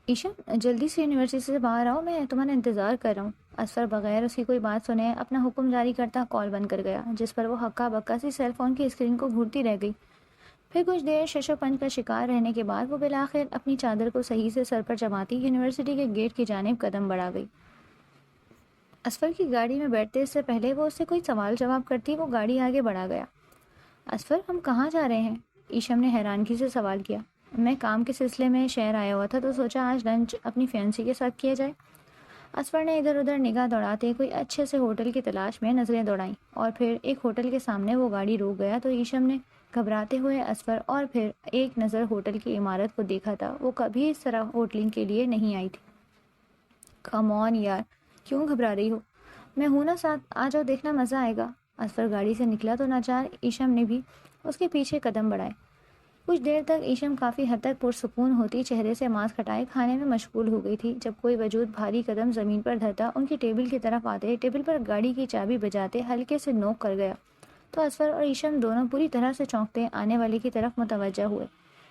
ایشم جلدی سے یونیورسٹی سے باہر آؤ، میں تمہارا انتظار کر رہا ہوں۔ اسفر بغیر اس کی کوئی بات سنے اپنا حکم جاری کرتا کال بند کر گیا، جس پر وہ ہکا بکا سی سیل فون کی اسکرین کو گھورتی رہ گئی۔ پھر کچھ دیر شش و پنج کا شکار رہنے کے بعد وہ بالآخر اپنی چادر کو صحیح سے سر پر جماتی یونیورسٹی کے گیٹ کی جانب قدم بڑھا گئی۔ اسفر کی گاڑی میں بیٹھتے اس سے پہلے وہ اس سے کوئی سوال جواب کرتی وہ گاڑی آگے بڑھا گیا۔ اسفر ہم کہاں جا رہے ہیں؟ ایشم نے حیرانگی سے سوال کیا۔ میں کام کے سلسلے میں شہر آیا ہوا تھا تو سوچا آج لنچ اپنی فیانسی کے ساتھ کیا جائے۔ اسفر نے ادھر ادھر نگاہ دوڑاتے کوئی اچھے سے ہوٹل کی تلاش میں نظریں دوڑائیں، اور پھر ایک ہوٹل کے سامنے وہ گاڑی روک گیا تو ایشم نے گھبراتے ہوئے اسفر اور پھر ایک نظر ہوٹل کی عمارت کو دیکھا تھا۔ وہ کبھی اس طرح ہوٹلنگ کے لیے نہیں آئی تھی۔ کم آن یار، کیوں گھبرا رہی ہو؟ میں ہوں نا ساتھ، آ جاؤ، دیکھنا مزہ آئے گا۔ اسفر گاڑی سے نکلا تو ناچار ایشم نے بھی اس کے پیچھے قدم بڑھائے۔ کچھ دیر تک ایشم کافی حد تک پرسکون ہوتی چہرے سے ماسک ہٹائے کھانے میں مشغول ہو گئی تھی، جب کوئی وجود بھاری قدم زمین پر دھرتا ان کی ٹیبل کی طرف آتے ٹیبل پر گاڑی کی چابی بجاتے ہلکے سے نوک کر گیا تو اسفر اور ایشم دونوں پوری طرح سے چونکتے آنے والے کی طرف متوجہ ہوئے۔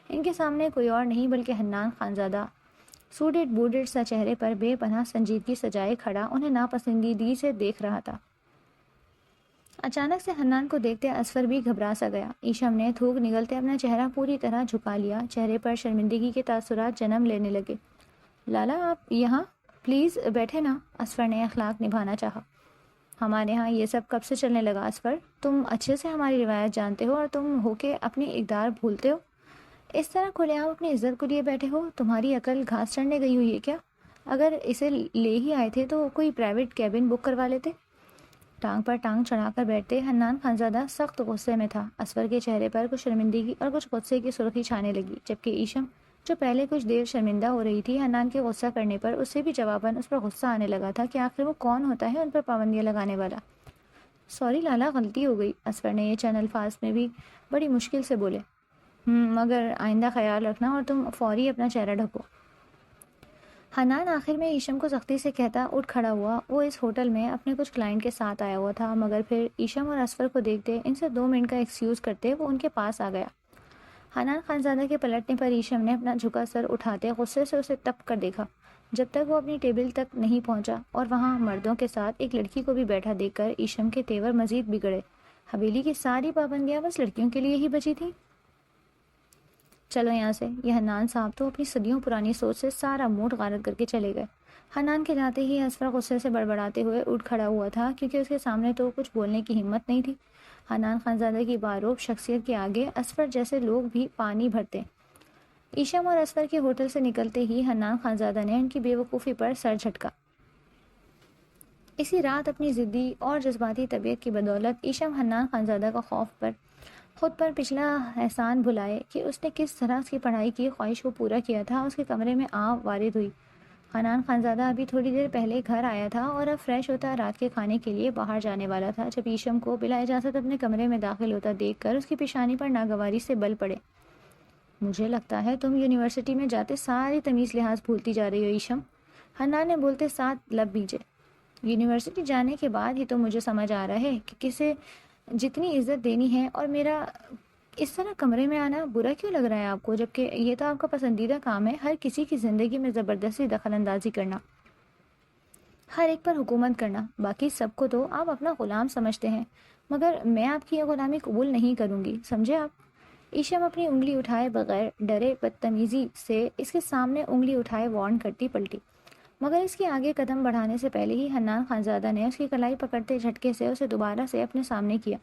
ان کے سامنے کوئی اور نہیں بلکہ حنان خانزادہ، سوڈڈ بوڈڈ سا چہرے پر بے پناہ سنجیدگی سجائے کھڑا، انہیں ناپسندیدگی سے دیکھ رہا تھا۔ اچانک سے حنان کو دیکھتے اسفر بھی گھبرا سا گیا۔ ایشم نے تھوک نگلتے اپنا چہرہ پوری طرح جھکا لیا، چہرے پر شرمندگی کے تاثرات جنم لینے لگے۔ لالا آپ یہاں، پلیز بیٹھے نا، اسفر نے اخلاق نبھانا چاہا۔ ہمارے ہاں یہ سب کب سے چلنے لگا اسفر؟ تم اچھے سے ہماری روایت جانتے ہو اور تم ہو کے اپنی اقدار بھولتے ہو؟ اس طرح کھلے عام اپنی عزت کو لیے بیٹھے ہو؟ تمہاری عقل گھاس چڑھنے گئی ہوئی ہے کیا؟ اگر اسے لے ہی آئے تھے تو کوئی پرائیویٹ کیبن بک کروا لیتے۔ ٹانگ پر ٹانگ چڑھا کر بیٹھتے حنان خانزادہ سخت غصے میں تھا۔ اسفر کے چہرے پر کچھ شرمندگی اور کچھ غصے کی سرخی چھانے لگی، جبکہ ایشم جو پہلے کچھ دیر شرمندہ ہو رہی تھی حنان کے غصہ کرنے پر، اس سے بھی جواباً اس پر غصہ آنے لگا تھا کہ آخر وہ کون ہوتا ہے ان پر پابندیاں لگانے والا۔ سوری لالا، غلطی ہو گئی، اسفر نے یہ چند الفاظ میں بھی بڑی مشکل سے بولے۔ مگر آئندہ خیال رکھنا اور تم فوری اپنا چہرہ ڈھکو۔ حنان آخر میں ایشم کو سختی سے کہتا اٹھ کھڑا ہوا۔ وہ اس ہوٹل میں اپنے کچھ کلائنٹ کے ساتھ آیا ہوا تھا، مگر پھر ایشم اور اسفر کو دیکھتے ان سے 2 منٹ کا ایکسکیوز کرتے وہ ان کے پاس آ گیا۔ حنان خانزادہ کے پلٹنے پر ایشم نے اپنا جھکا سر اٹھاتے غصے سے اسے تپ کر دیکھا، جب تک وہ اپنی ٹیبل تک نہیں پہنچا، اور وہاں مردوں کے ساتھ ایک لڑکی کو بھی بیٹھا دیکھ کر ایشم کے تیور مزید بگڑے۔ حویلی کی ساری پابندیاں بس لڑکیوں کے لیے ہی بچی تھیں؟ چلو یہاں سے، یہ حنان صاحب تو اپنی صدیوں پرانی سوچ سے سارا موڈ غارت کر کے چلے گئے۔ حنان کے جاتے ہی اسفر غصے سے بڑبڑاتے ہوئے اٹھ کھڑا ہوا تھا، کیونکہ اس کے سامنے تو کچھ بولنے کی ہمت نہیں تھی۔ حنان خانزادہ کی باروب شخصیت کے آگے اسفر جیسے لوگ بھی پانی بھرتے۔ ایشم اور اسفر کے ہوٹل سے نکلتے ہی حنان خانزادہ نے ان کی بے وقوفی پر سر جھٹکا۔ اسی رات اپنی ضدی اور جذباتی طبیعت کی بدولت ایشم حنان خانزادہ کا خوف پر خود پر پچھلا احسان بھلائے کہ اس نے کس طرح اس کی پڑھائی کی خواہش کو پورا کیا تھا، اس کے کمرے میں وارد ہوئی۔ حنان خانزادہ ابھی تھوڑی دیر پہلے گھر آیا تھا اور اب فریش ہوتا رات کے کھانے کے لیے باہر جانے والا تھا، جب ایشم کو بلا اجازت اپنے کمرے میں داخل ہوتا دیکھ کر اس کی پیشانی پر ناگواری سے بل پڑے۔ مجھے لگتا ہے تم یونیورسٹی میں جاتے ساری تمیز لحاظ بھولتی جا رہی ہو ایشم، حنان نے بولتے ساتھ لب بھیجے۔ یونیورسٹی جانے کے بعد ہی تو مجھے سمجھ آ رہا ہے کہ کسے جتنی عزت دینی ہے، اور میرا اس طرح کمرے میں آنا برا کیوں لگ رہا ہے آپ کو، جبکہ یہ تو آپ کا پسندیدہ کام ہے، ہر کسی کی زندگی میں زبردستی دخل اندازی کرنا، ہر ایک پر حکومت کرنا، باقی سب کو تو آپ اپنا غلام سمجھتے ہیں، مگر میں آپ کی یہ غلامی قبول نہیں کروں گی، سمجھے آپ؟ ایشم اپنی انگلی اٹھائے بغیر ڈرے بدتمیزی سے اس کے سامنے انگلی اٹھائے وارن کرتی پلٹی، مگر اس کے آگے قدم بڑھانے سے پہلے ہی حنان خانزادہ نے اس کی کلائی پکڑتے جھٹکے سے اسے دوبارہ سے اپنے سامنے کیا۔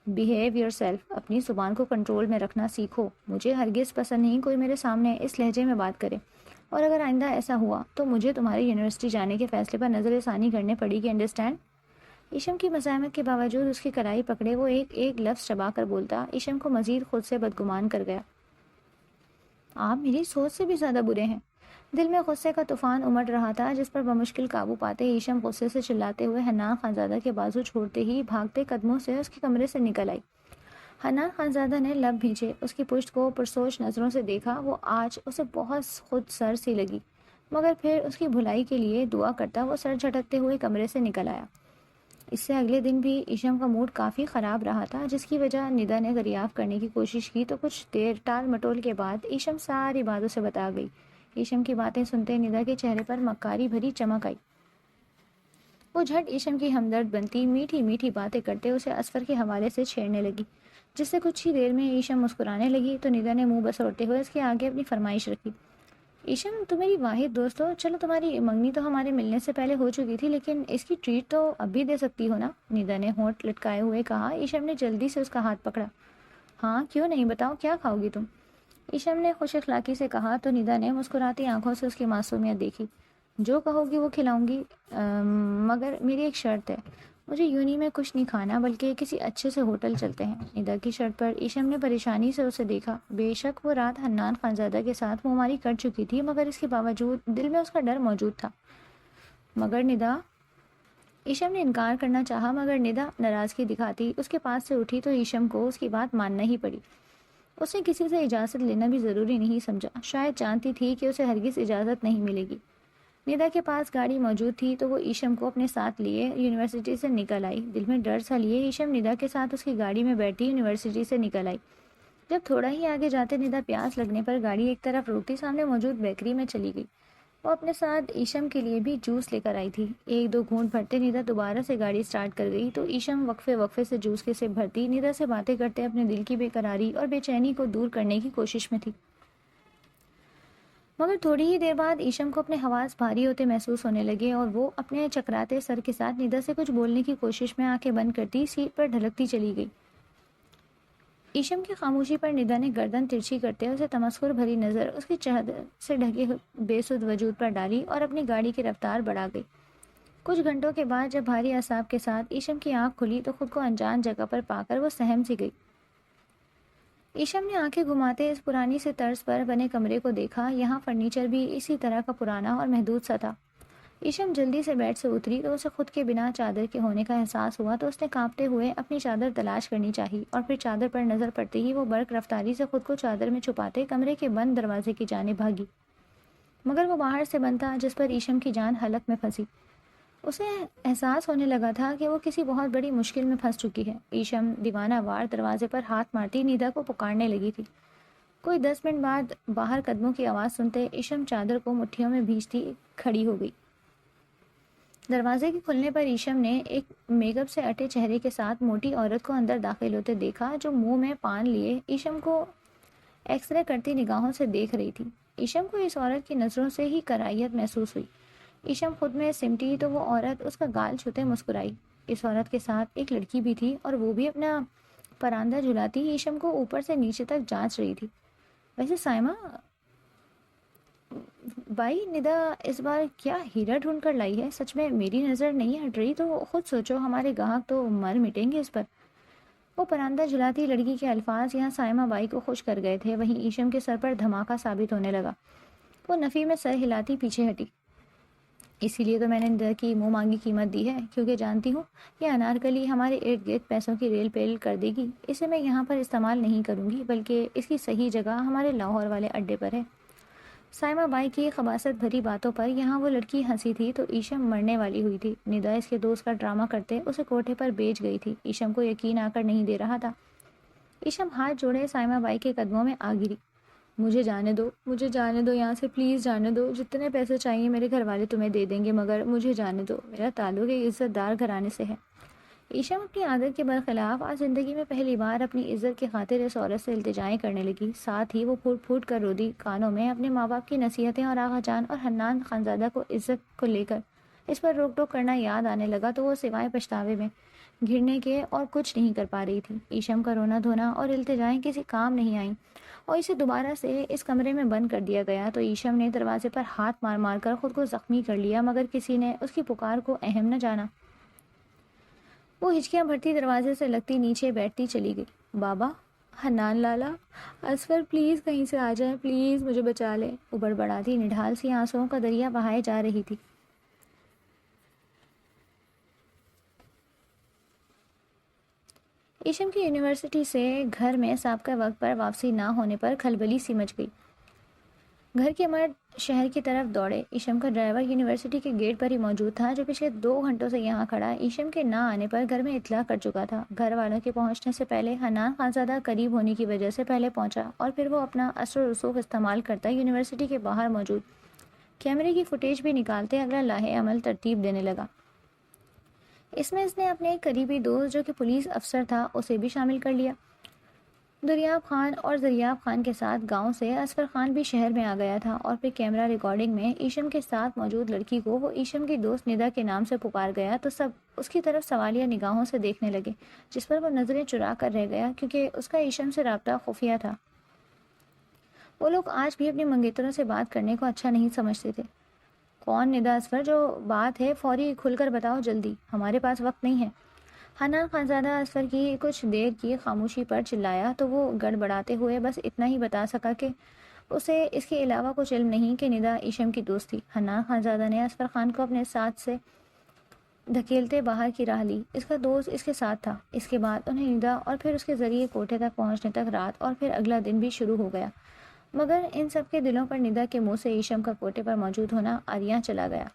بیہیو یور سیلف، اپنی زبان کو کنٹرول میں رکھنا سیکھو، مجھے ہرگز پسند نہیں کوئی میرے سامنے اس لہجے میں بات کرے، اور اگر آئندہ ایسا ہوا تو مجھے تمہاری یونیورسٹی جانے کے فیصلے پر نظر ثانی کرنے پڑے گی، انڈرسٹینڈ؟ ایشم کی مزاحمت کے باوجود اس کی کلائی پکڑے وہ ایک ایک لفظ چبا کر بولتا، ایشم کو مزید خود سے بدگمان کر گیا۔ آپ میری سوچ سے بھی زیادہ برے ہیں۔ دل میں غصے کا طوفان امڑ رہا تھا جس پر بمشکل قابو پاتے ایشم غصے سے چلاتے ہوئے حنان خانزادہ کے بازو چھوڑتے ہی بھاگتے قدموں سے اس کے کمرے سے نکل آئی۔ حنان خانزادہ نے لب بھیجے اس کی پشت کو پرسوچ نظروں سے دیکھا، وہ آج اسے بہت خود سر سی لگی، مگر پھر اس کی بھلائی کے لیے دعا کرتا وہ سر جھٹکتے ہوئے کمرے سے نکل آیا۔ اس سے اگلے دن بھی ایشم کا موڈ کافی خراب رہا تھا، جس کی وجہ ندا نے دریافت کرنے کی کوشش کی تو کچھ دیر ٹال مٹول کے بعد ایشم ساری بات اسے بتا گئی۔ ایشم کی باتیں سنتے ندا کے چہرے پر مکاری بھری چمک آئی۔ وہ جھٹ ایشم کی ہمدرد بنتی میٹھی میٹھی باتیں کرتے اسے اسفر کے حوالے سے چھیڑنے لگی، جس سے کچھ ہی دیر میں ایشم مسکرانے لگی تو ندا نے منہ بسوڑتے ہوئے اس کے آگے اپنی فرمائش رکھی۔ ایشم تم میری واحد دوست ہو، چلو تمہاری منگنی تو ہمارے ملنے سے پہلے ہو چکی تھی، لیکن اس کی ٹریٹ تو اب بھی دے سکتی ہو نا، ندا نے ہونٹ لٹکائے ہوئے کہا۔ ایشم نے جلدی سے اس کا ہاتھ پکڑا۔ ہاں کیوں نہیں، بتاؤ کیا کھاؤ گی تم؟ ایشم نے خوش اخلاقی سے کہا تو ندا نے مسکراتی آنکھوں سے اس کی معصومیت دیکھی۔ جو کہو گی وہ کھلاؤں گی، مگر میری ایک شرط ہے، مجھے یونی میں کچھ نہیں کھانا بلکہ کسی اچھے سے ہوٹل چلتے ہیں۔ ندا کی شرط پر ایشم نے پریشانی سے اسے دیکھا۔ بے شک وہ رات حنان خانزادہ کے ساتھ منہ ماری کر چکی تھی، مگر اس کے باوجود دل میں اس کا ڈر موجود تھا۔ مگر ندا، ایشم نے انکار کرنا چاہا مگر ندا ناراضگی دکھاتی اس کے پاس سے اٹھی تو ایشم کو اس کی بات ماننا ہی پڑی۔ اس نے کسی سے اجازت لینا بھی ضروری نہیں سمجھا، شاید جانتی تھی کہ اسے ہرگز اجازت نہیں ملے گی۔ ندا کے پاس گاڑی موجود تھی تو وہ ایشم کو اپنے ساتھ لیے یونیورسٹی سے نکل آئی۔ دل میں ڈر سا لیے ایشم ندا کے ساتھ اس کی گاڑی میں بیٹھی یونیورسٹی سے نکل آئی۔ جب تھوڑا ہی آگے جاتے ندا پیاس لگنے پر گاڑی ایک طرف روکتی سامنے موجود بیکری میں چلی گئی۔ وہ اپنے ساتھ ایشم کے لیے بھی جوس لے کر آئی تھی۔ ایک دو گھونٹ بھرتے ندا دوبارہ سے گاڑی سٹارٹ کر گئی تو ایشم وقفے وقفے سے جوس کے سے بھرتی ندا سے باتیں کرتے اپنے دل کی بے قراری اور بے چینی کو دور کرنے کی کوشش میں تھی۔ مگر تھوڑی ہی دیر بعد ایشم کو اپنے حواس بھاری ہوتے محسوس ہونے لگے اور وہ اپنے چکراتے سر کے ساتھ ندا سے کچھ بولنے کی کوشش میں آنکھیں بند کرتی سیٹ پر ڈھلکتی چلی گئی۔ ایشم کی خاموشی پر ندا نے گردن ترچھی کرتے اسے تمسخر بھری نظر اس کی چادر سے ڈھکے بے سود وجود پر ڈالی اور اپنی گاڑی کی رفتار بڑھا گئی۔ کچھ گھنٹوں کے بعد جب بھاری اعصاب کے ساتھ ایشم کی آنکھ کھلی تو خود کو انجان جگہ پر پا کر وہ سہم سی گئی۔ ایشم نے آنکھیں گھماتے اس پرانی سے طرز پر بنے کمرے کو دیکھا، یہاں فرنیچر بھی اسی طرح کا پرانا اور محدود سا تھا۔ ایشم جلدی سے بیڈ سے اتری تو اسے خود کے بنا چادر کے ہونے کا احساس ہوا تو اس نے کانپتے ہوئے اپنی چادر تلاش کرنی چاہی اور پھر چادر پر نظر پڑتے ہی وہ برق رفتاری سے خود کو چادر میں چھپاتے کمرے کے بند دروازے کی جانب بھاگی، مگر وہ باہر سے بند تھا جس پر ایشم کی جان حلق میں پھنسی۔ اسے احساس ہونے لگا تھا کہ وہ کسی بہت بڑی مشکل میں پھنس چکی ہے۔ ایشم دیوانہ وار دروازے پر ہاتھ مارتی ندا کو پکارنے لگی تھی۔ کوئی 10 منٹ بعد باہر قدموں کی آواز سنتے ایشم چادر کو مٹھیوں میں بھیجتی کھڑی ہو گئی۔ دروازے کے کھلنے پر ایشم نے ایک میک اپ سے اٹے چہرے کے ساتھ موٹی عورت کو اندر داخل ہوتے دیکھا جو منہ میں پان لیے ایشم کو ایکس رے کرتی نگاہوں سے دیکھ رہی تھی۔ ایشم کو اس عورت کی نظروں سے ہی کراہیت محسوس ہوئی۔ ایشم خود میں سمٹی تو وہ عورت اس کا گال چھوتے مسکرائی۔ اس عورت کے ساتھ ایک لڑکی بھی تھی اور وہ بھی اپنا پراندہ جھلاتی ایشم کو اوپر سے نیچے تک جانچ رہی تھی۔ ویسے سائمہ بھائی، ندا اس بار کیا ہیرا ڈھونڈ کر لائی ہے؟ سچ میں میری نظر نہیں ہٹ رہی تو خود سوچو، ہمارے گاہک تو مر مٹیں گے اس پر۔ وہ پراندہ جھلاتی لڑکی کے الفاظ یہاں سائمہ بائی کو خوش کر گئے تھے، وہیں ایشم کے سر پر دھماکہ ثابت ہونے لگا۔ وہ نفی میں سر ہلاتی پیچھے ہٹی۔ اسی لیے تو میں نے ندا کی منہ مانگی قیمت دی ہے، کیونکہ جانتی ہوں یہ انارکلی ہمارے ارد گرد پیسوں کی ریل پیل کر دے گی۔ اسے میں یہاں پر استعمال نہیں کروں گی، بلکہ اس کی صحیح جگہ ہمارے لاہور والے اڈے پر ہے۔ سائمہ بائی کی خباثت بھری باتوں پر یہاں وہ لڑکی ہنسی تھی تو ایشم مرنے والی ہوئی تھی۔ ندا اس کے دوست کا ڈرامہ کرتے اسے کوٹھے پر بیچ گئی تھی۔ ایشم کو یقین آ کر نہیں دے رہا تھا۔ ایشم ہاتھ جوڑے سائمہ بائی کے قدموں میں آ گری۔ مجھے جانے دو، مجھے جانے دو یہاں سے، پلیز جانے دو۔ جتنے پیسے چاہیے میرے گھر والے تمہیں دے دیں گے، مگر مجھے جانے دو۔ میرا تعلق ایک عزت دار گھرانے سے ہے۔ ایشم اپنی عادت کے برخلاف آج زندگی میں پہلی بار اپنی عزت کی خاطر اس عورت سے التجائیں کرنے لگی۔ ساتھ ہی وہ پھوٹ پھوٹ کر رو دی، کانوں میں اپنے ماں باپ کی نصیحتیں اور آغا جان اور حنان خانزادہ کو عزت کو لے کر اس پر روک ٹوک کرنا یاد آنے لگا تو وہ سوائے پچھتاوے میں گھرنے کے اور کچھ نہیں کر پا رہی تھی۔ ایشم کا رونا دھونا اور التجائیں کسی کام نہیں آئیں اور اسے دوبارہ سے اس کمرے میں بند کر دیا گیا تو ایشم نے دروازے پر ہاتھ مار مار کر خود کو زخمی کر لیا، مگر کسی نے اس کی پکار کو اہم نہ جانا۔ وہ ہچکیاں بھرتی دروازے سے لگتی نیچے بیٹھتی چلی گئی۔ بابا، حنان لالا، اصفر پلیز کہیں سے آ جائیں، پلیز مجھے بچا لیں۔ وہ بڑبڑاتی نڈھال سی آنسوؤں کا دریا بہائے جا رہی تھی۔ ایشم کی یونیورسٹی سے گھر میں سابقہ وقت پر واپسی نہ ہونے پر کھلبلی سی مچ گئی۔ گھر کے مرد شہر کی طرف دوڑے۔ ایشم کا ڈرائیور یونیورسٹی کے گیٹ پر ہی موجود تھا، جو پچھلے 2 گھنٹوں سے یہاں کھڑا ایشم کے نہ آنے پر گھر میں اطلاع کر چکا تھا۔ گھر والوں کے پہنچنے سے پہلے حنان خانزادہ قریب ہونے کی وجہ سے پہلے پہنچا اور پھر وہ اپنا اثر و رسوخ استعمال کرتا یونیورسٹی کے باہر موجود کیمرے کی فوٹیج بھی نکالتے اگلا لاہے عمل ترتیب دینے لگا۔ اس میں اس نے اپنے ایک قریبی دوست جو کہ پولیس افسر تھا اسے بھی شامل کر لیا۔ دریاب خان اور دریاب خان کے ساتھ گاؤں سے اصفر خان بھی شہر میں آ گیا تھا اور پھر کیمرہ ریکارڈنگ میں ایشم کے ساتھ موجود لڑکی کو وہ ایشم کی دوست ندا کے نام سے پکار گیا تو سب اس کی طرف سوالیہ نگاہوں سے دیکھنے لگے، جس پر وہ نظریں چرا کر رہ گیا کیونکہ اس کا ایشم سے رابطہ خفیہ تھا۔ وہ لوگ آج بھی اپنی منگیتروں سے بات کرنے کو اچھا نہیں سمجھتے تھے۔ کون ندا اصفر؟ جو بات ہے فوری کھل کر بتاؤ جلدی، ہمارے پاس وقت نہیں ہے۔ حنان خانزادہ اصفر کی کچھ دیر کی خاموشی پر چلایا تو وہ گڑبڑاتے ہوئے بس اتنا ہی بتا سکا کہ اسے اس کے علاوہ کچھ علم نہیں کہ ندا ایشم کی دوست تھی۔ حنان خانزادہ نے اصفر خان کو اپنے ساتھ سے دھکیلتے باہر کی راہ لی۔ اس کا دوست اس کے ساتھ تھا۔ اس کے بعد انہیں ندا اور پھر اس کے ذریعے کوٹھے تک پہنچنے تک رات اور پھر اگلا دن بھی شروع ہو گیا، مگر ان سب کے دلوں پر ندا کے منہ سے ایشم کا کوٹھے پر موجود ہونا عریاں چلا گیا۔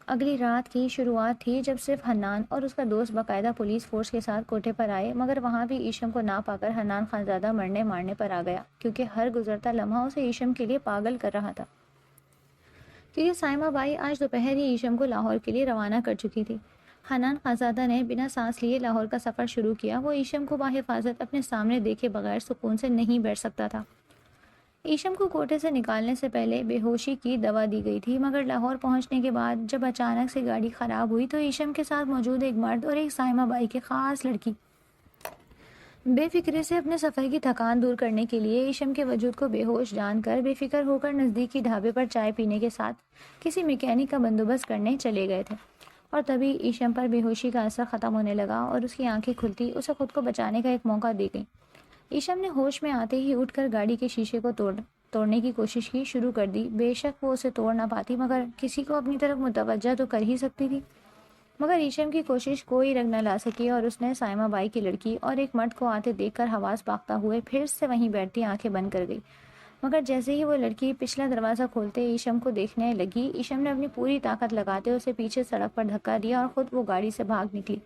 اگلی رات کی شروعات تھی جب صرف حنان اور اس کا دوست باقاعدہ پولیس فورس کے ساتھ کوٹھے پر آئے، مگر وہاں بھی ایشم کو نہ پا کر حنان خانزادہ مرنے مارنے پر آ گیا، کیونکہ ہر گزرتا لمحہ اسے ایشم کے لیے پاگل کر رہا تھا۔ کیونکہ سائمہ بائی آج دوپہر ہی ایشم کو لاہور کے لیے روانہ کر چکی تھی۔ حنان خانزادہ نے بنا سانس لیے لاہور کا سفر شروع کیا۔ وہ ایشم کو باحفاظت اپنے سامنے دیکھے بغیر سکون سے نہیں بیٹھ سکتا تھا۔ ایشم کو کوٹھے سے نکالنے سے پہلے بے ہوشی کی دوا دی گئی تھی، مگر لاہور پہنچنے کے بعد جب اچانک سے گاڑی خراب ہوئی تو ایشم کے ساتھ موجود ایک مرد اور ایک سائمہ بائی کی خاص لڑکی بے فکری سے اپنے سفر کی تھکان دور کرنے کے لیے ایشم کے وجود کو بے ہوش جان کر بے فکر ہو کر نزدیکی ڈھابے پر چائے پینے کے ساتھ کسی میکینک کا بندوبست کرنے چلے گئے تھے۔ اور تبھی ایشم پر بے ہوشی کا اثر ختم ہونے لگا اور اس کی آنکھیں کھلتی اسے خود کو بچانے کا ایک موقع دی گئی۔ ایشم نے ہوش میں آتے ہی اٹھ کر گاڑی کے شیشے کو توڑنے کی کوشش کی شروع کر دی۔ بے شک وہ اسے توڑ نہ پاتی، مگر کسی کو اپنی طرف متوجہ تو کر ہی سکتی تھی۔ مگر ایشم کی کوشش کوئی رنگ نہ لا سکی اور اس نے سائمہ بائی کی لڑکی اور ایک مرد کو آتے دیکھ کر حواس باختہ ہوئے پھر سے وہیں بیٹھتی آنکھیں بند کر گئی۔ مگر جیسے ہی وہ لڑکی پچھلا دروازہ کھولتے ایشم کو دیکھنے لگی، ایشم نے اپنی پوری طاقت لگاتے اسے پیچھے سڑک پر دھکا دیا اور خود وہ گاڑی سے بھاگ نکلی۔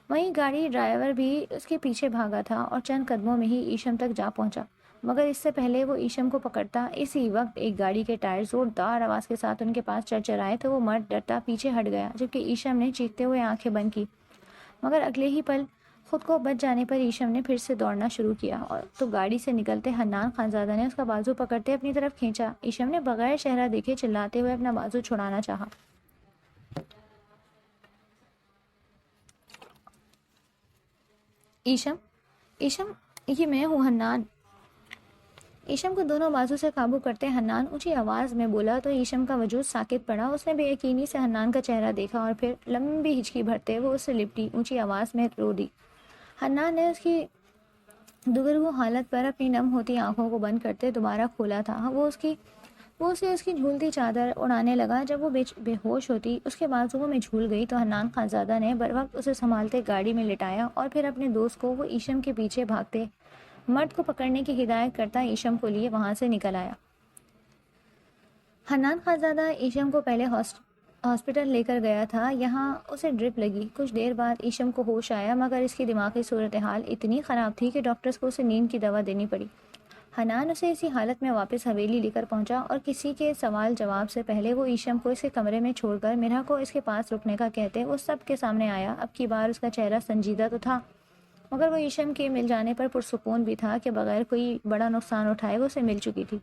وہیں گاڑی ڈرائیور بھی اس کے پیچھے بھاگا تھا اور چند قدموں میں ہی ایشم تک جا پہنچا، مگر اس سے پہلے وہ ایشم کو پکڑتا اسی وقت ایک گاڑی کے ٹائر زوردار آواز کے ساتھ ان کے پاس چرچرائے تو وہ مرد ڈرتا پیچھے ہٹ گیا، جبکہ ایشم نے چیختے ہوئے آنکھیں بند کی۔ مگر اگلے ہی پل خود کو بچ جانے پر ایشم نے پھر سے دوڑنا شروع کیا اور تو گاڑی سے نکلتے حنان خانزادہ نے اس کا بازو پکڑتے اپنی طرف کھینچا۔ ایشم نے بغیر چہرہ دیکھے چلاتے ہوئے اپنا بازو چھڑانا چاہا۔ ایشم یہ میں ہوں حنان۔ ایشم کو دونوں بازو سے قابو کرتے حنان اونچی آواز میں بولا تو ایشم کا وجود ساکت پڑا۔ اس نے بے یقینی سے حنان کا چہرہ دیکھا اور پھر لمبی ہچکی بھرتے وہ اس سے لپٹی اونچی آواز میں رو دی۔ حنان نے اس کی دگرگوں حالت پر اپنی نم ہوتی آنکھوں کو بند کرتے دوبارہ کھولا تھا۔ وہ وہ اسے اس کی جھولتی چادر اڑانے لگا۔ جب وہ بے ہوش ہوتی اس کے بازوؤں میں جھول گئی تو حنان خانزادہ نے بر وقت اسے سنبھالتے گاڑی میں لٹایا اور پھر اپنے دوست کو وہ ایشم کے پیچھے بھاگتے مرد کو پکڑنے کی ہدایت کرتا ایشم کو لیے وہاں سے نکل آیا۔ حنان خانزادہ ایشم کو پہلے ہاسپٹل لے کر گیا تھا، یہاں اسے ڈرپ لگی۔ کچھ دیر بعد ایشم کو ہوش آیا، مگر اس کی دماغی صورتحال اتنی خراب تھی کہ ڈاکٹرز کو اسے نیند کی دوا دینی پڑی۔ حنان اسے اسی حالت میں واپس حویلی لے کر پہنچا اور کسی کے سوال جواب سے پہلے وہ ایشم کو اس کے کمرے میں چھوڑ کر میرا کو اس کے پاس رکنے کا کہتے وہ سب کے سامنے آیا۔ اب کی بار اس کا چہرہ سنجیدہ تو تھا، مگر وہ ایشم کے مل جانے پر پرسکون بھی تھا کہ بغیر کوئی بڑا نقصان اٹھائے وہ اسے مل چکی تھی۔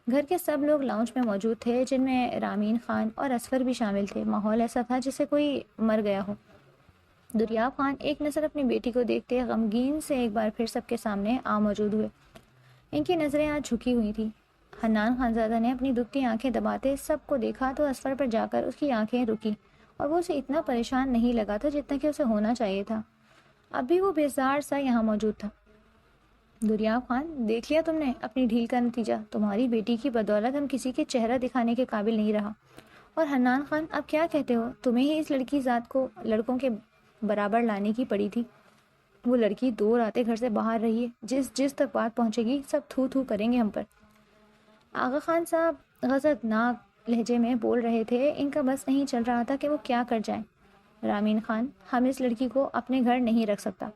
گھر کے سب لوگ لاؤنج میں موجود تھے، جن میں رامین خان اور اسفر بھی شامل تھے۔ ماحول ایسا تھا جسے کوئی مر گیا ہو۔ دریاب خان ایک نظر اپنی بیٹی کو دیکھتے غمگین سے ایک بار پھر سب کے سامنے آ موجود ہوئے۔ ان کی نظریں آج جھکی ہوئی تھیں۔ حنان خانزادہ نے اپنی دکھتی آنکھیں دباتے سب کو دیکھا تو اسفر پر جا کر اس کی آنکھیں رکی اور وہ اسے اتنا پریشان نہیں لگا تھا جتنا کہ اسے ہونا چاہیے تھا۔ اب بھی وہ بیزار سا یہاں موجود تھا۔ دریاب خان، دیکھ لیا تم نے اپنی ڈھیل کا نتیجہ؟ تمہاری بیٹی کی بدولت ہم کسی کے چہرہ دکھانے کے قابل نہیں رہا۔ اور حنان خان، اب کیا کہتے ہو؟ تمہیں ہی اس لڑکی ذات کو لڑکوں کے برابر لانے کی پڑی تھی۔ وہ لڑکی 2 راتیں گھر سے باہر رہی ہے۔ جس تک بات پہنچے گی سب تھو تھو کریں گے ہم پر۔ آغا خان صاحب غضبناک لہجے میں بول رہے تھے۔ ان کا بس نہیں چل رہا تھا کہ وہ کیا کر جائیں۔ رامین خان، ہم اس لڑکی کو اپنے گھر نہیں رکھ سکتا۔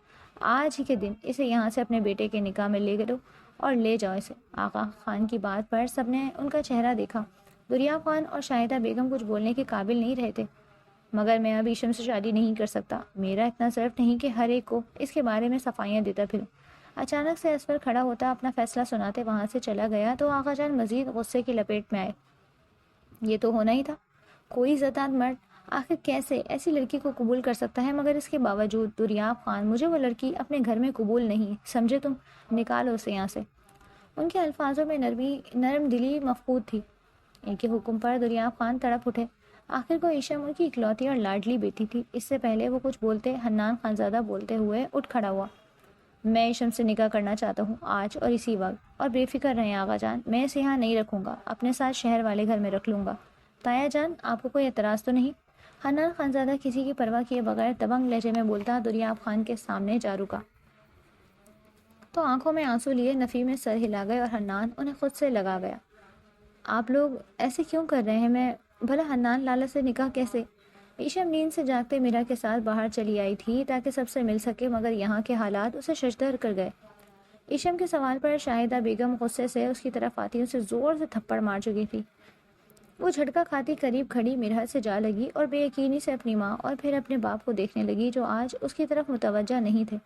آج ہی کے دن اسے یہاں سے اپنے بیٹے کے نکاح میں لے گئے اور لے جاؤ اسے۔ آغا خان کی بات پر سب نے ان کا چہرہ دیکھا۔ دریاب خان اور شاہدہ بیگم کچھ بولنے کے قابل نہیں رہے تھے۔ مگر میں اب ایشم سے شادی نہیں کر سکتا۔ میرا اتنا ضرف نہیں کہ ہر ایک کو اس کے بارے میں صفائیاں دیتا پھروں۔ اچانک سے اسفر کھڑا ہوتا اپنا فیصلہ سناتے وہاں سے چلا گیا تو آغا جان مزید غصے کی لپیٹ میں آئے۔ یہ تو ہونا ہی تھا۔ کوئی زداد مرد آخر کیسے ایسی لڑکی کو قبول کر سکتا ہے؟ مگر اس کے باوجود دریاب خان، مجھے وہ لڑکی اپنے گھر میں قبول نہیں، سمجھے تم؟ نکالو اسے یہاں سے۔ ان کے الفاظوں میں نرم دلی مفقود تھی۔ ان کے حکم پر دریاب خان تڑپ اٹھے۔ آخر کو ایشم ان کی اکلوتی اور لاڈلی بیٹی تھی۔ اس سے پہلے وہ کچھ بولتے حنان خانزادہ بولتے ہوئے اٹھ کھڑا ہوا۔ میں ایشم سے نکاح کرنا چاہتا ہوں، آج اور اسی وقت، اور بے فکر رہیں آغا جان، میں اسے یہاں نہیں رکھوں گا، اپنے ساتھ شہر والے گھر میں رکھ لوں گا۔ تایا جان، آپ کو کوئی اعتراض تو نہیں؟ حنان خانزادہ کسی کی پرواہ کیے بغیر دبنگ لہجے میں بولتا دریاب خان کے سامنے جا رکا تو آنکھوں میں آنسو لیے نفی میں سر ہلا گئے اور حنان انہیں خود سے لگا گیا۔ آپ لوگ ایسے کیوں کر رہے ہیں؟ میں بھلا حنان لالا سے نکاح کیسے؟ ایشم نیند سے جاگتے میرا کے ساتھ باہر چلی آئی تھی تاکہ سب سے مل سکے، مگر یہاں کے حالات اسے ششدر کر گئے۔ ایشم کے سوال پر شاہدہ بیگم غصے سے اس کی طرف آتی اسے زور سے تھپڑ مار چکی تھی۔ وہ جھٹکا کھاتی قریب کھڑی میرا سے جا لگی اور بے یقینی سے اپنی ماں اور پھر اپنے باپ کو دیکھنے لگی جو آج اس کی طرف متوجہ نہیں تھے۔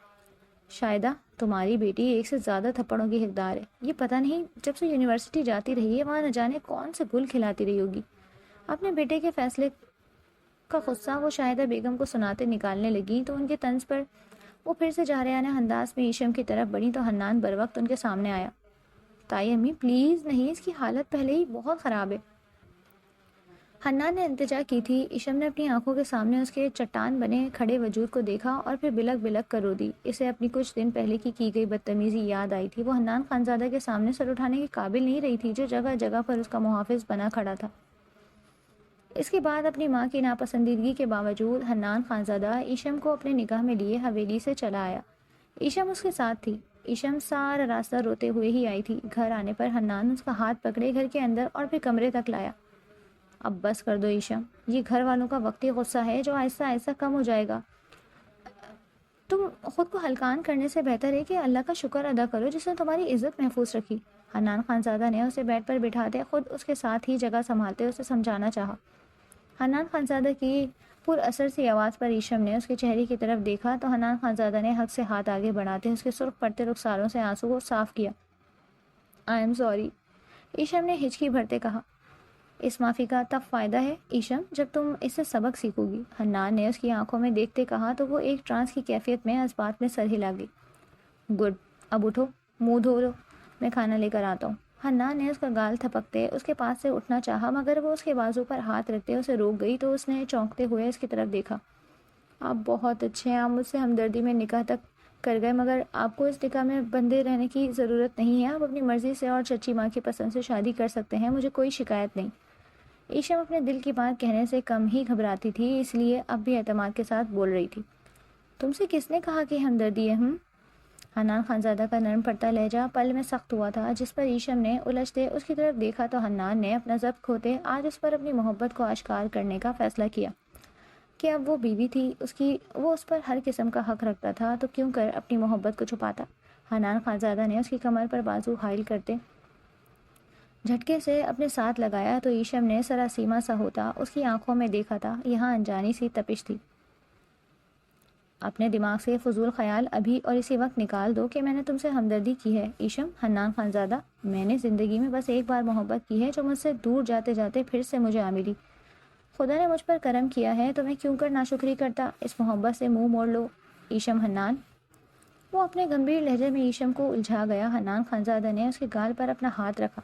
شاہدہ، تمہاری بیٹی ایک سے زیادہ تھپڑوں کی حقدار ہے۔ یہ پتہ نہیں جب سے یونیورسٹی جاتی رہی ہے وہاں نہ جانے کون سے گل کھلاتی رہی ہوگی۔ اپنے بیٹے کے فیصلے کا غصہ وہ شاہدہ بیگم کو سناتے نکالنے لگی تو ان کے طنز پر وہ پھر سے جارحانہ انداز میں ایشم کی طرف بڑھی تو حنان بر وقت ان کے سامنے آیا۔ تائی امی پلیز نہیں، اس کی حالت پہلے ہی بہت خراب ہے۔ حنان نے التجا کی تھی۔ ایشم نے اپنی آنکھوں کے سامنے اس کے چٹان بنے کھڑے وجود کو دیکھا اور پھر بلک بلک کر رو دی۔ اسے اپنی کچھ دن پہلے کی گئی بدتمیزی یاد آئی تھی۔ وہ حنان خانزادہ کے سامنے سر اٹھانے کے قابل نہیں رہی تھی جو جگہ جگہ پر اس کا محافظ بنا کھڑا تھا۔ اس کے بعد اپنی ماں کی ناپسندیدگی کے باوجود حنان خانزادہ ایشم کو اپنے نکاح میں لیے حویلی سے چلا آیا۔ ایشم اس کے ساتھ تھی۔ ایشم سارا راستہ روتے ہوئے ہی آئی تھی۔ گھر آنے پر حنان اس کا ہاتھ پکڑے گھر کے اندر اور پھر کمرے تک لایا۔ اب بس کر دو ایشم، یہ گھر والوں کا وقتی غصہ ہے جو آہستہ آہستہ کم ہو جائے گا۔ تم خود کو ہلکان کرنے سے بہتر ہے کہ اللہ کا شکر ادا کرو جس نے تمہاری عزت محفوظ رکھی۔ حنان خانزادہ نے اسے بیڈ پر بٹھاتے خود اس کے ساتھ ہی جگہ سنبھالتے اسے سمجھانا چاہا۔ حنان خانزادہ کی پر اثر سی آواز پر ایشم نے اس کے چہرے کی طرف دیکھا تو حنان خانزادہ نے حق سے ہاتھ آگے بڑھاتے اس کے سرخ پڑتے رخساروں سے آنسو کو صاف کیا۔ آئی ایم سوری، ایشم نے ہچکی بھرتے کہا۔ اس معافی کا تب فائدہ ہے ایشم جب تم اس سے سبق سیکھو گی، حنان نے اس کی آنکھوں میں دیکھتے کہا تو وہ ایک ٹرانس کی کیفیت میں اس بات میں سر ہلا گئی۔ گڈ، اب اٹھو، منہ دھو لو، میں کھانا لے کر آتا ہوں۔ حنان نے اس کا گال تھپکتے اس کے پاس سے اٹھنا چاہا مگر وہ اس کے بازو پر ہاتھ رکھتے اسے روک گئی تو اس نے چونکتے ہوئے اس کی طرف دیکھا۔ آپ بہت اچھے ہیں، آپ مجھ سے ہمدردی میں نکاح تک کر گئے، مگر آپ کو اس نکاح میں بندھے رہنے کی ضرورت نہیں ہے، آپ اپنی مرضی سے اور چچی ماں کی پسند سے شادی کر سکتے ہیں، مجھے کوئی شکایت نہیں۔ ایشم اپنے دل کی بات کہنے سے کم ہی گھبراتی تھی، اس لیے اب بھی اعتماد کے ساتھ بول رہی تھی۔ تم سے کس نے کہا کہ ہمدردی ہے؟ حنان خانزادہ کا نرم پڑتا لہجہ پل میں سخت ہوا تھا، جس پر ایشم نے الجھتے اس کی طرف دیکھا تو حنان نے اپنا ضبط کھوتے آج اس پر اپنی محبت کو آشکار کرنے کا فیصلہ کیا کہ اب وہ بیوی تھی اس کی، وہ اس پر ہر قسم کا حق رکھتا تھا، تو کیوں کر اپنی محبت کو چھپاتا۔ حنان خانزادہ نے اس کی کمر پر بازو حائل کرتے جھٹکے سے اپنے ساتھ لگایا تو ایشم نے سراسیما سا ہوتا اس کی آنکھوں میں دیکھا تھا، یہاں انجانی سی تپش تھی۔ اپنے دماغ سے فضول خیال ابھی اور اسی وقت نکال دو کہ میں نے تم سے ہمدردی کی ہے ایشم حنان خانزادہ، میں نے زندگی میں بس ایک بار محبت کی ہے جو مجھ سے دور جاتے جاتے پھر سے مجھے آ ملی۔ خدا نے مجھ پر کرم کیا ہے تو میں کیوں کر ناشکری کرتا، اس محبت سے منہ موڑ لو ایشم حنان۔ وہ اپنے گمبھیر لہجے میں ایشم کو الجھا گیا۔ حنان خانزادہ نے اس کے گال پر اپنا ہاتھ رکھا۔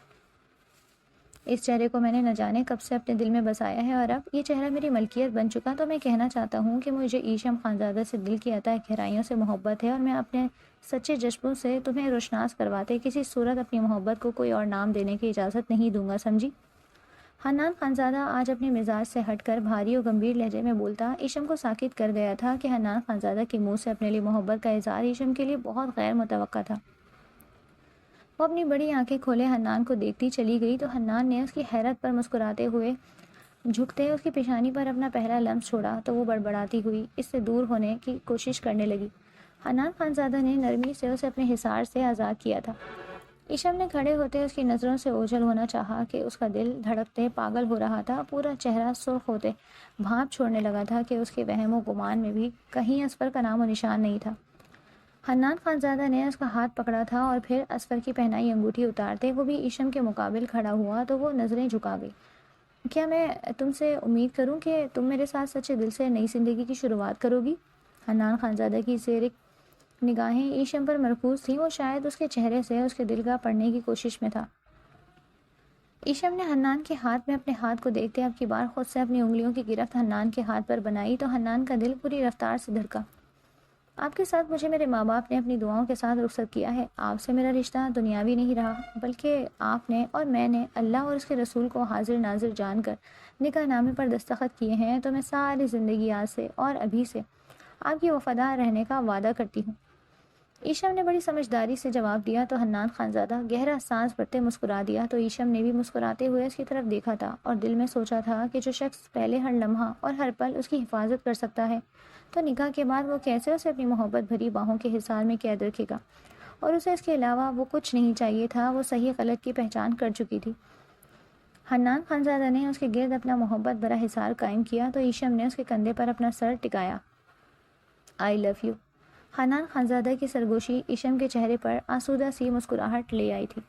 اس چہرے کو میں نے نہ جانے کب سے اپنے دل میں بسایا ہے، اور اب یہ چہرہ میری ملکیت بن چکا تو میں کہنا چاہتا ہوں کہ مجھے ایشم خانزادہ سے دل کی عطا گہرائیوں سے محبت ہے، اور میں اپنے سچے جذبوں سے تمہیں روشناس کرواتے کسی صورت اپنی محبت کو کوئی اور نام دینے کی اجازت نہیں دوں گا، سمجھی؟ حنان خانزادہ آج اپنے مزاج سے ہٹ کر بھاری اور گمبھیر لہجے میں بولتا ایشم کو ساکت کر گیا تھا کہ حنان خانزادہ کے منہ سے اپنے لیے محبت کا اظہار ایشم کے لیے بہت غیر متوقع تھا۔ وہ اپنی بڑی آنکھیں کھولے حنان کو دیکھتی چلی گئی تو حنان نے اس کی حیرت پر مسکراتے ہوئے جھکتے اس کی پیشانی پر اپنا پہلا لمس چھوڑا تو وہ بڑبڑاتی ہوئی اس سے دور ہونے کی کوشش کرنے لگی۔ حنان خانزادہ نے نرمی سے اسے اپنے حصار سے آزاد کیا تھا۔ ایشم نے کھڑے ہوتے اس کی نظروں سے اوجھل ہونا چاہا کہ اس کا دل دھڑکتے پاگل ہو رہا تھا، پورا چہرہ سرخ ہوتے بھاپ چھوڑنے لگا تھا کہ اس کے وہم و گمان میں بھی کہیں اسفر کا نام و نشان نہیں تھا۔ حنان خانزادہ نے اس کا ہاتھ پکڑا تھا اور پھر اسفر کی پہنائی انگوٹھی اتارتے وہ بھی ایشم کے مقابل کھڑا ہوا تو وہ نظریں جھکا گئی۔ کیا میں تم سے امید کروں کہ تم میرے ساتھ سچے دل سے نئی زندگی کی شروعات کرو گی؟ حنان خانزادہ کی زیرک نگاہیں ایشم پر مرکوز تھیں، وہ شاید اس کے چہرے سے اس کے دل کا پڑھنے کی کوشش میں تھا۔ ایشم نے حنان کے ہاتھ میں اپنے ہاتھ کو دیکھتے اب کی بار خود سے اپنی انگلیوں کی گرفت حنان کے ہاتھ پر بنائی تو حنان کا دل پوری رفتار سے دھڑکا۔ آپ کے ساتھ مجھے میرے ماں باپ نے اپنی دعاؤں کے ساتھ رخصت کیا ہے، آپ سے میرا رشتہ دنیاوی نہیں رہا، بلکہ آپ نے اور میں نے اللہ اور اس کے رسول کو حاضر ناظر جان کر نکاح نامے پر دستخط کیے ہیں، تو میں ساری زندگی آج سے اور ابھی سے آپ کی وفادار رہنے کا وعدہ کرتی ہوں۔ ایشم نے بڑی سمجھداری سے جواب دیا تو حنان خانزادہ گہرا سانس بھرتے مسکرا دیا تو ایشم نے بھی مسکراتے ہوئے اس کی طرف دیکھا تھا اور دل میں سوچا تھا کہ جو شخص پہلے ہر لمحہ اور ہر پل اس کی حفاظت کر سکتا ہے تو نکاح کے بعد وہ کیسے اسے اپنی محبت بھری باہوں کے حصار میں قید رکھے گا، اور اسے اس کے علاوہ وہ کچھ نہیں چاہیے تھا، وہ صحیح غلط کی پہچان کر چکی تھی۔ حنان خانزادہ نے اس کے گرد اپنا محبت بھرا حصار قائم کیا تو ایشم نے اس کے کندھے پر اپنا سر ٹکایا۔ آئی لو یو۔ حنان خانزادہ کی سرگوشی ایشم کے چہرے پر آسودہ سی مسکراہٹ لے آئی تھی۔